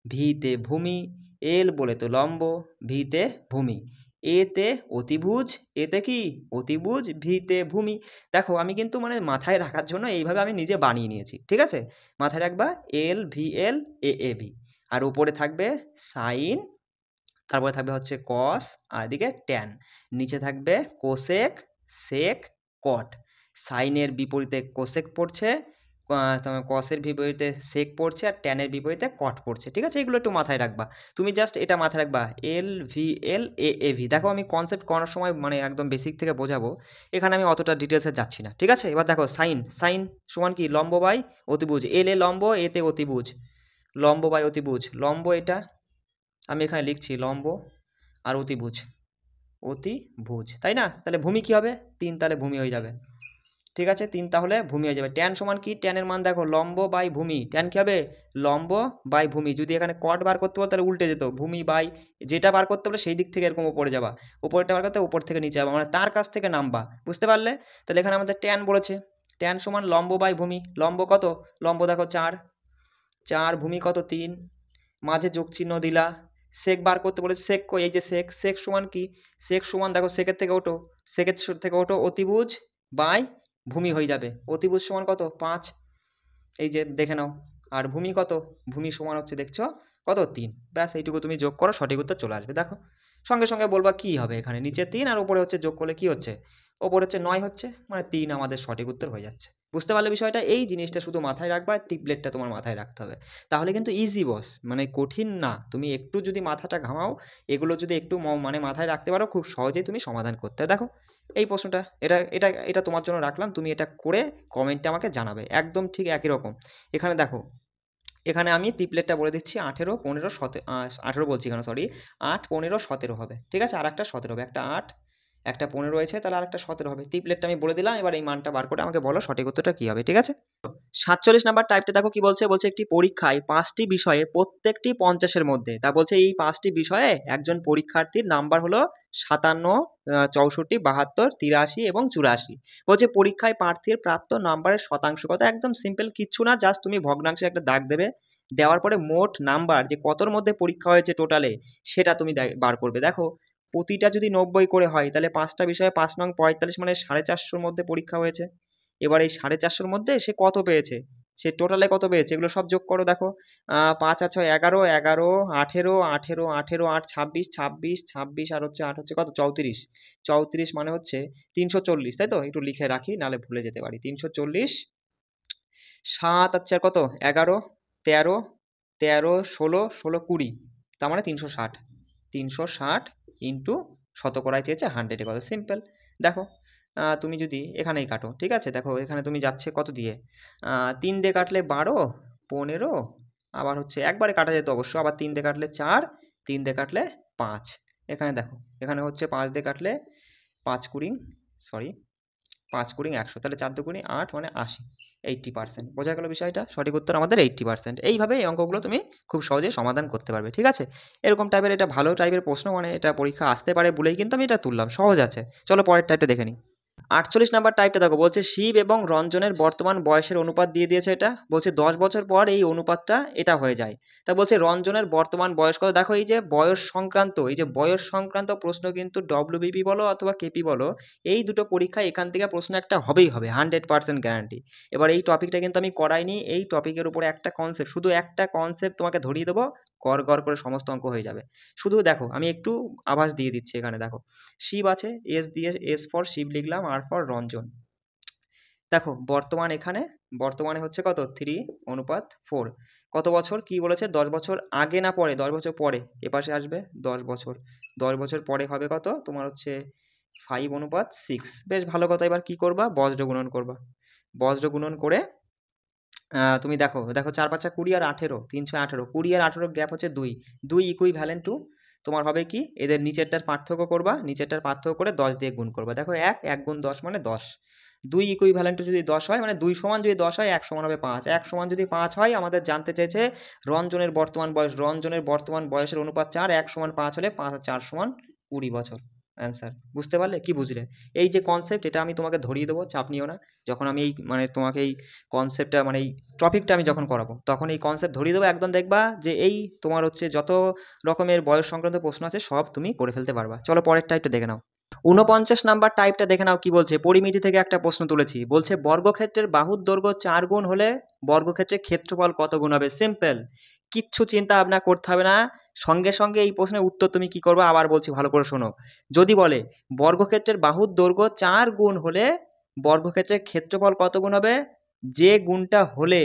ভিতে ভূমি, এল বলে তো লম্ব, ভিতে ভূমি, এতে অতিভুজ, এতে কি অতিভুজ, ভিতে ভূমি। দেখো আমি কিন্তু মানে মাথায় রাখার জন্য এইভাবে আমি নিজে বানিয়ে নিয়েছি, ঠিক আছে? মাথায় রাখবা L V L A A V, আর উপরে থাকবে সাইন, তারপরে থাকবে হচ্ছে কস, আর এদিকে ট্যান, নিচে থাকবে কোসেক, সেক, কট। সাইনের বিপরীতে কোসেক পড়ছে, তোমার কসের বিপরীতে সেক পড়ছে, আর ট্যানের বিপরীতে কট পড়ছে, ঠিক আছে? এগুলো একটু মাথায় রাখবা, তুমি জাস্ট এটা মাথায় রাখবা L V L A A V. দেখো আমি কনসেপ্ট করার সময় মানে একদম বেসিক থেকে বোঝাবো, এখানে আমি অতটা ডিটেলসে যাচ্ছি না, ঠিক আছে? এবার দেখো সাইন, সাইন সমান কি, লম্ব বাই অতিভুজ, এল এ লম্ব, এতে অতিভুজ, লম্ব বাই অতিভুজ, লম্ব এটা আমি এখানে লিখছি লম্ব, আর অতিভুজ, অতিভুজ, তাই না? তাহলে ভূমি কি হবে, 3, তাহলে ভূমি হয়ে যাবে, ঠিক আছে? 3 তাহলে ভূমি হয়ে যাবে। ট্যান সমান কি, ট্যানের মান দেখো লম্ব বাই ভূমি, ট্যান কি হবে, লম্ব বাই ভূমি। যদি এখানে কট বার করতে বলো তাহলে উল্টে যেত, ভূমি বাই যেটা বার করতে বলে সেই দিক থেকে এরকম উপরে যাবা, উপরেটা বার করতে উপর থেকে নিচে যাবা, মানে তার কাছ থেকে নামবা, বুঝতে পারলে? তাহলে এখানে আমাদের ট্যান বলেছে, ট্যান সমান লম্ব বাই ভূমি, লম্ব কত, লম্ব দেখো 4, 4, ভূমি কত 3, মাঝে যোগ চিহ্ন দিলা, সেক বার করতে বলে সেক কই, এই যে সেক, সেক সমান কি, সেক সমান দেখো সেকের থেকে ওঠো, সেকের থেকে ওঠো, অতিভুজ বাই ভূমি হয়ে যাবে, অতিভুজ সমান কত 5, এই যে দেখে নাও, আর ভূমি কত, ভূমি সমান হচ্ছে দেখছো কত 3, ব্যাস এইটুকু তুমি যোগ করো সঠিক উত্তর চলে আসবে। দেখো সঙ্গে সঙ্গে বলবা কি হবে, এখানে নিচে 3 আর উপরে হচ্ছে যোগ করলে কি হচ্ছে, ওপরে হচ্ছে 9 হচ্ছে, মানে 3 আমাদের সঠিক উত্তর হয়ে যাচ্ছে। বুঝতে পারলে বিষয়টা? এই জিনিসটা শুধু মাথায় রাখবা, টিপলেটটা তোমার মাথায় রাখতে হবে, তাহলে কিন্তু ইজি বস, মানে কঠিন না, তুমি একটু যদি মাথাটা ঘামাও, এগুলো যদি একটু মানে মাথায় রাখতে পারো, খুব সহজেই তুমি সমাধান করতে। দেখো এই প্রশ্নটা, এটা এটা এটা তোমার জন্য রাখলাম, তুমি এটা করে কমেন্টে আমাকে জানাবে, একদম ঠিক একই রকম। এখানে দেখো এখানে আমি ত্রিপলেটটা বলে দিচ্ছি 18, 15, 17, 18 বলছি কেন, সরি, 8, 15, 17 হবে, ঠিক আছে, আর একটা 17 হবে, একটা 8, একটা 15 রয়েছে, তাহলে আর একটা 17 হবে। ত্রিপলেটটা আমি বলে দিলাম, এবার এই মানটা বার করে আমাকে বলো সঠিক উত্তরটা কী হবে, ঠিক আছে। 47 নাম্বার টাইপটা দেখো কি বলছে, বলছে একটি পরীক্ষায় 5টি বিষয়ে প্রত্যেকটি 50-এর মধ্যে, তা বলছে এই 5টি বিষয়ে একজন পরীক্ষার্থীর নাম্বার হলো 57, 64, 72, 83 এবং 84। বলছে পরীক্ষায় প্রার্থীর প্রাপ্ত নাম্বারের শতাংশ কত। একদম সিম্পল, কিচ্ছু না, জাস্ট তুমি ভগ্নাংশে একটা দাগ দেবে, দেওয়ার পরে মোট নাম্বার যে কতর মধ্যে পরীক্ষা হয়েছে টোটালে সেটা তুমি বার করবে। দেখো প্রতিটা যদি 90 করে হয় তাহলে 5টা বিষয়ে 5 নং 45 মানে 450-র মধ্যে পরীক্ষা হয়েছে। এবার এই 450-র মধ্যে সে কত পেয়েছে, সে টোটালে কত পেয়েছে, এগুলো সব যোগ করো। দেখো 5 আর 6 11, 11, 18, 18, 18, 8 26, 26, 26 আর হচ্ছে 8 হচ্ছে কত 34, 34 মানে হচ্ছে 340, তাই তো, একটু লিখে রাখি নাহলে ভুলে যেতে পারি। 340, 7 আর 4 কত 11, 13, 13, 16, 16, 20, তার মানে 360, 360 ইন্টু শতকরায় চেয়েছে 100-এ কত, সিম্পল। দেখো তুমি যদি এখানেই কাটো, ঠিক আছে, দেখো এখানে তুমি যাচ্ছে কত দিয়ে, 3 দিয়ে কাটলে 12, 15, আবার হচ্ছে একবারে কাটা যেত অবশ্য, আবার 3 দিয়ে কাটলে 4, 3 দিয়ে কাটলে 5, এখানে দেখো এখানে হচ্ছে 5 দিয়ে কাটলে 5 কুড়ি, সরি 5 কুড়ি 100, তাহলে 4 দুগুণি 8 মানে 80, 80%। বোঝা গেল বিষয়টা, সঠিক উত্তর আমাদের 80%। এইভাবে এই অঙ্কগুলো তুমি খুব সহজে সমাধান করতে পারবে, ঠিক আছে। এরকম টাইপের, এটা ভালো টাইপের প্রশ্ন, মানে এটা পরীক্ষা আসতে পারে বলেই কিন্তু আমি এটা তুললাম, সহজ আছে। চলো পরের টাইপটা দেখে নিই। 48 নাম্বার টাইপটা দেখো, বলছে শিব এবং রঞ্জনের বর্তমান বয়সের অনুপাত দিয়ে দিয়েছে, এটা বলছে 10 বছর পর এই অনুপাতটা এটা হয়ে যায়। তা বলছে রঞ্জনের বর্তমান বয়স কত। দেখো এই যে বয়স সংক্রান্ত, এই যে বয়স সংক্রান্ত প্রশ্ন কিন্তু ডব্লিউবিপি বলো অথবা কেপি বলো, এই দুটো পরীক্ষায় এখান থেকে প্রশ্ন একটা হবেই হবে, 100% গ্যারান্টি। এবার এই টপিকটা কিন্তু আমি করাইনি, এই টপিকের উপরে একটা কনসেপ্ট, শুধু একটা কনসেপ্ট তোমাকে ধরিয়ে দেবো, গড় গড় করে সমস্ত অঙ্ক হয়ে যাবে। শুধু দেখো আমি একটু আভাস দিয়ে দিচ্ছি, এখানে দেখো শিব আছে, এস দিয়ে এস ফর শিব লিখলাম, আর ফর রঞ্জন। দেখো বর্তমান, এখানে বর্তমানে হচ্ছে কত 3:4, কত বছর কি বলেছে, 10 বছর আগে না পরে, 10 বছর পরে, এপাশে আসবে 10 বছর, 10 বছর পরে হবে কত তোমার হচ্ছে 5:6। বেশ ভালো কথা। এবার কি করবা, বজ্র গুণন করবা, বজ্র গুণন করে তুমি দেখো দেখো 4 5 20 আর 18, 318, 20 আর 18 গ্যাপ হচ্ছে 2, 2 ইকুইভ্যালেন্ট টু তোমার হবে কি, এদের নিচেরটার পার্থক্য করবা, নিচেরটার পার্থক্য করে 10 দিয়ে গুণ করবা। দেখো 1 গুণ 10 মানে 10, 2 ইকুইভ্যালেন্ট টু যদি 10 হয়, মানে 2 সমান যদি 10 হয় 1 সমান হবে 5, 1 সমান যদি 5 হয়, আমাদের জানতে চেয়েছে রঞ্জনের বর্তমান বয়স, রঞ্জনের বর্তমান বয়সের অনুপাত 4, 1 সমান 5 হলে 5 আর 4 সমান 20 বছর। অ্যান্সার বুঝতে পারলে, কি বুঝলে? এই যে কনসেপ্ট, এটা আমি তোমাকে ধরিয়ে দেবো, চাপ নিও না। যখন আমি এই মানে তোমাকে এই কনসেপ্টটা মানে এই টপিকটা আমি যখন করাবো তখন এই কনসেপ্ট ধরিয়ে দেবো, একদম দেখবা যে এই তোমার হচ্ছে যত রকমের বয়স সংক্রান্ত প্রশ্ন আছে সব তুমি করে ফেলতে পারবা। চলো পরের টাইপটা দেখে নাও। 49 নাম্বার টাইপটা দেখে নাও কি বলছে, পরিমিতি থেকে একটা প্রশ্ন তুলেছি। বলছে বর্গক্ষেত্রের বাহুর দৈর্ঘ্য 4 গুণ হলে বর্গক্ষেত্রের ক্ষেত্রফল কত গুণ হবে। সিম্পল, কিচ্ছু চিন্তা ভাবনা করতে হবে না, সঙ্গে সঙ্গে এই প্রশ্নের উত্তর তুমি কি করবে, আবার বলছি ভালো করে শোনো। যদি বলে বর্গক্ষেত্রের বাহুর দৈর্ঘ্য 4 গুণ হলে বর্গক্ষেত্রের ক্ষেত্রফল কত গুণ হবে, যে গুণটা হলে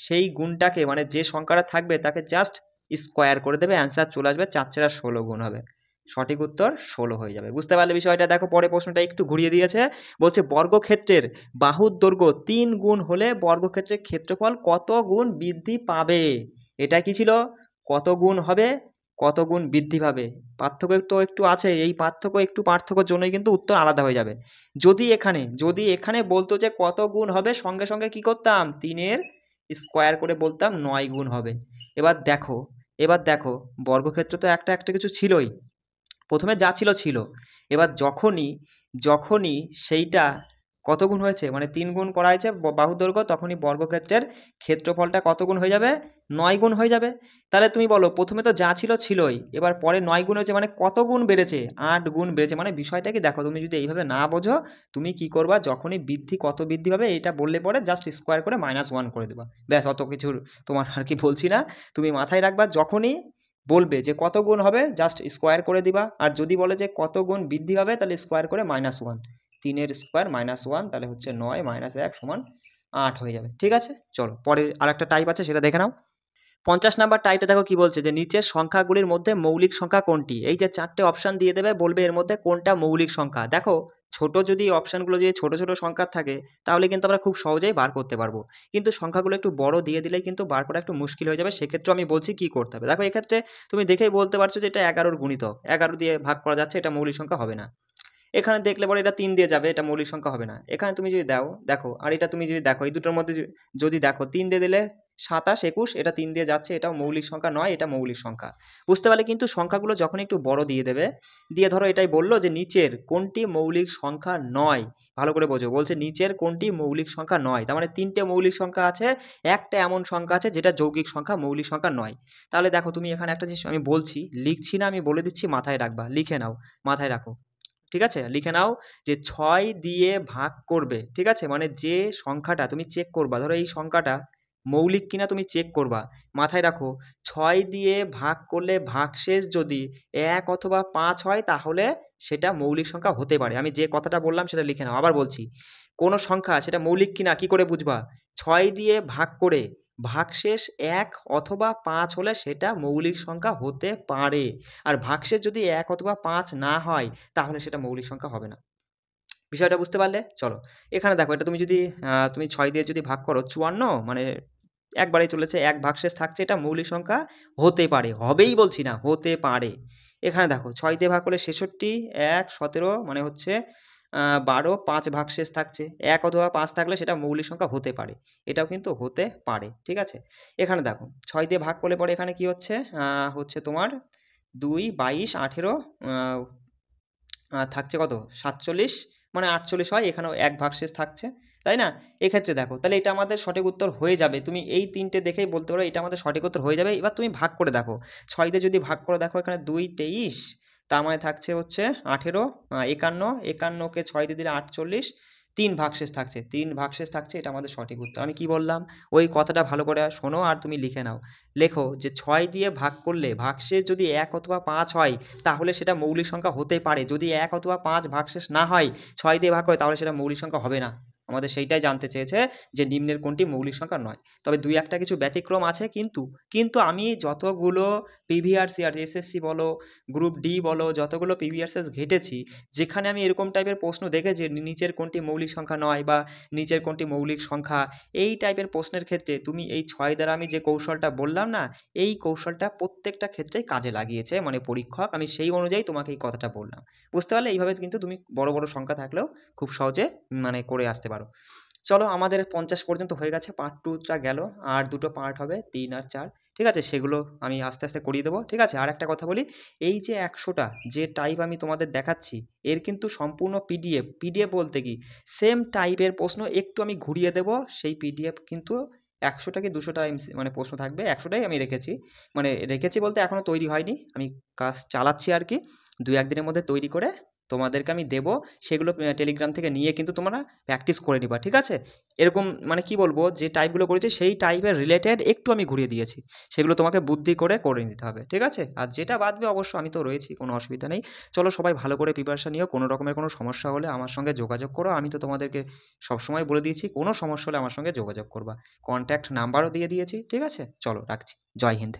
সেই গুণটাকে মানে যে সংখ্যাটা থাকবে তাকে জাস্ট স্কোয়ার করে দেবে, অ্যান্সার চলে আসবে, 4 4 16 গুণ হবে, সঠিক উত্তর 16 হয়ে যাবে। বুঝতে পারলে বিষয়টা? দেখো পরে প্রশ্নটা একটু ঘুরিয়ে দিয়েছে, বলছে বর্গক্ষেত্রের বাহুর দৈর্ঘ্য 3 গুণ হলে বর্গক্ষেত্রের ক্ষেত্রফল কত গুণ বৃদ্ধি পাবে। এটা কি ছিল, কত গুণ হবে, কত গুণ বৃদ্ধি পাবে। পার্থক্য তো একটু আছে, এই পার্থক্যর জন্যই কিন্তু উত্তর আলাদা হয়ে যাবে। যদি এখানে বলতো যে কত গুণ হবে, সঙ্গে সঙ্গে কি করতাম, 3-এর স্কোয়ার করে বলতাম 9 গুণ হবে। এবার দেখো বর্গক্ষেত্র তো একটা একটা কিছু ছিলই, প্রথমে যা ছিল ছিল, এবার যখনই সেইটা কত গুণ হয়েছে, মানে 3 গুণ করা হয়েছে বাহুর দৈর্ঘ্য, তখনই বর্গক্ষেত্রের ক্ষেত্রফলটা কত গুণ হয়ে যাবে, 9 গুণ হয়ে যাবে। তাহলে তুমি বলো প্রথমে তো যা ছিল ছিলই, এবার পরে 9 গুণ হয়েছে, মানে কত গুণ বেড়েছে, 8 গুণ বেড়েছে। মানে বিষয়টা কি দেখো, তুমি যদি এইভাবে না বোঝো তুমি কি করবা, যখনই কত বৃদ্ধি পাবে এটা বললে পরে জাস্ট স্কোয়ার করে -1 করে দেবা, ব্যাস। অত কিছুর তোমার আর কি বলছি না, তুমি মাথায় রাখবা যখনই বলবে যে কত গুণ হবে জাস্ট স্কোয়ার করে দিবা, আর যদি বলে যে কত গুণ বৃদ্ধি পাবে তাহলে স্কোয়ার করে -1, 3-এর স্কোয়ার -1 তাহলে হচ্ছে 9 - 1 সমান 8 হয়ে যাবে। ঠিক আছে, চলো পরে আর একটা টাইপ আছে সেটা দেখে নাও। 50 নাম্বার টাইপে দেখো কি বলছে যে নিচের সংখ্যাগুলির মধ্যে মৌলিক সংখ্যা কোনটি। এই যে 4টে অপশান দিয়ে দেবে, বলবে এর মধ্যে কোনটা মৌলিক সংখ্যা। দেখো ছোট যদি অপশানগুলো যদি ছোট ছোট সংখ্যা থাকে তাহলে কিন্তু আমরা খুব সহজেই বার করতে পারবো, কিন্তু সংখ্যাগুলো একটু বড় দিয়ে দিলেই কিন্তু বার করা একটু মুশকিল হয়ে যাবে। সেক্ষেত্রে আমি বলছি কি করতে হবে। দেখো এক্ষেত্রে তুমি দেখেই বলতে পারছো যে এটা 11-র গুণিতক, 11 দিয়ে ভাগ করা যাচ্ছে, এটা মৌলিক সংখ্যা হবে না। এখানে দেখলে পরে এটা 3 দিয়ে যাবে, এটা মৌলিক সংখ্যা হবে না। এখানে তুমি যদি দেখো আর এটা তুমি যদি দেখো, এই দুটোর মধ্যে যদি দেখো 3 দিয়ে দিলে 27, 21, এটা 3 দিয়ে যাচ্ছে, এটাও মৌলিক সংখ্যা নয়, এটা মৌলিক সংখ্যা। বুঝতে পারলে? কিন্তু সংখ্যাগুলো যখন একটু বড় দিয়ে দেবে, দিয়ে ধরো এটাই বললো যে নিচের কোনটি মৌলিক সংখ্যা নয়, ভালো করে বোঝো, বলছে নিচের কোনটি মৌলিক সংখ্যা নয়, তার মানে 3টে মৌলিক সংখ্যা আছে, একটা এমন সংখ্যা আছে যেটা যৌগিক সংখ্যা, মৌলিক সংখ্যা নয়। তাহলে দেখো তুমি এখানে একটা জিনিস আমি বলছি, লিখছি না, আমি বলে দিচ্ছি, মাথায় রাখবা, লিখে নাও, মাথায় রাখো, ঠিক আছে? লিখে নাও যে 6 দিয়ে ভাগ করবে, ঠিক আছে? মানে যে সংখ্যাটা তুমি চেক করবা, ধরো এই সংখ্যাটা মৌলিক কিনা তুমি চেক করবা, মাথায় রাখো 6 দিয়ে ভাগ করলে ভাগশেষ যদি 1 অথবা 5 হয় তাহলে সেটা মৌলিক সংখ্যা হতে পারে। আমি যে কথাটা বললাম সেটা লিখে নাও। আবার বলছি, কোনো সংখ্যা সেটা মৌলিক কিনা কি করে বুঝবা? 6 দিয়ে ভাগ করে ভাগশেষ 1 অথবা 5 হলে সেটা মৌলিক সংখ্যা হতে পারে, আর ভাগশেষ যদি 1 অথবা 5 না হয় তাহলে সেটা মৌলিক সংখ্যা হবে না। বিষয়টা বুঝতে পারলে? চলো এখানে দেখো, এটা তুমি যদি তুমি 6 দিয়ে যদি ভাগ করো 54, মানে একবারেই চলেছে, 1 ভাগশেষ থাকছে, এটা মৌলিক সংখ্যা হতে পারে, হবেই বলছি না, হতে পারে। এখানে দেখো 6 দিয়ে ভাগ করলে 66, 1 17, মানে হচ্ছে 12, 5 ভাগশেষ থাকছে, 1 অথবা 5 থাকলে সেটা মৌলিক সংখ্যা হতে পারে, এটাও কিন্তু হতে পারে, ঠিক আছে? এখানে দেখো 6 দিয়ে ভাগ করলে পরে এখানে কি হচ্ছে, হচ্ছে তোমার 2, 22, 18, থাকছে কত 47, মানে 48 হয়, এখানেও 1 ভাগশেষ থাকছে, তাই না? এক্ষেত্রে দেখো তাহলে এটা আমাদের সঠিক উত্তর হয়ে যাবে। তুমি এই 3টে দেখেই বলতে পারো এটা আমাদের সঠিক উত্তর হয়ে যাবে। এবার তুমি ভাগ করে দেখো, 6 দিয়ে যদি ভাগ করে দেখো, এখানে 2, 23, তার মানে থাকছে হচ্ছে 18, 51, 51কে 6 দিয়ে দিলে 48, 3 ভাগশেষ থাকছে, 3 ভাগশেষ থাকছে, এটা আমাদের সঠিক উত্তর। আমি কি বললাম ওই কথাটা ভালো করে শোনো আর তুমি লিখে নাও। লেখো যে 6 দিয়ে ভাগ করলে ভাগশেষ যদি 1 অথবা 5 হয় তাহলে সেটা মৌলিক সংখ্যা হতে পারে, যদি 1 অথবা 5 ভাগশেষ না হয়, 6 দিয়ে ভাগ হয়, তাহলে সেটা মৌলিক সংখ্যা হবে না। আমাদের সেইটাই জানতে চেয়েছে যে নিম্নের কোনটি মৌলিক সংখ্যা নয়। তবে 2-1টা কিছু ব্যতিক্রম আছে, কিন্তু আমি যতগুলো পিভিআরসিআর, এসএসসি বলো, গ্রুপ ডি বলো, যতগুলো পিভিআরসিএস ঘেটেছি, যেখানে আমি এরকম টাইপের প্রশ্ন দেখেছি নিচের কোনটি মৌলিক সংখ্যা নয় বা নিচের কোনটি মৌলিক সংখ্যা, এই টাইপের প্রশ্নের ক্ষেত্রে তুমি এই 6 দ্বারা আমি যে কৌশলটা বললাম না, এই কৌশলটা প্রত্যেকটা ক্ষেত্রেই কাজে লাগিয়েছে মানে পরীক্ষক। আমি সেই অনুযায়ী তোমাকে এই কথাটা বললাম। বুঝতে পারলে? এইভাবে কিন্তু তুমি বড় বড় সংখ্যা থাকলেও খুব সহজে মানে করে আসতে পারো। চলো আমাদের 50 পর্যন্ত হয়ে গেছে, পার্ট 2টা গেল, আর দুটো পার্ট হবে 3 আর 4, ঠিক আছে? সেগুলো আমি আস্তে আস্তে করিয়ে দেবো, ঠিক আছে? আর একটা কথা বলি, এই যে 100টা যে টাইপ আমি তোমাদের দেখাচ্ছি, এর কিন্তু সম্পূর্ণ পিডিএফ বলতে কি সেম টাইপের প্রশ্ন একটু আমি ঘুরিয়ে দেবো, সেই পিডিএফ কিন্তু 100টা কি 200টা মানে প্রশ্ন থাকবে, 100টাই আমি রেখেছি, মানে রেখেছি বলতে এখনও তৈরি হয়নি, আমি কাজ চালাচ্ছি আর কি, 2-1 দিনের মধ্যে তৈরি করে তোমাদেরকে আমি দেবো। সেগুলো টেলিগ্রাম থেকে নিয়ে কিন্তু তোমরা প্র্যাকটিস করে নিবা, ঠিক আছে? এরকম মানে কি বলবো, যে টাইপগুলো করেছি সেই টাইপের রিলেটেড একটু আমি ঘুরিয়ে দিয়েছি, সেগুলো তোমাকে বুদ্ধি করে নিতে হবে, ঠিক আছে? আর যেটা বাদবে অবশ্য আমি তো রয়েছি, কোনো অসুবিধা নেই। চলো সবাই ভালো করে প্রিপারেশন নিও, কোনো রকমের কোনো সমস্যা হলে আমার সঙ্গে যোগাযোগ করো, আমি তো তোমাদেরকে সবসময় বলে দিয়েছি কোনো সমস্যা হলে আমার সঙ্গে যোগাযোগ করবা, কন্ট্যাক্ট নাম্বারও দিয়ে দিয়েছি, ঠিক আছে? চলো রাখছি, জয় হিন্দ।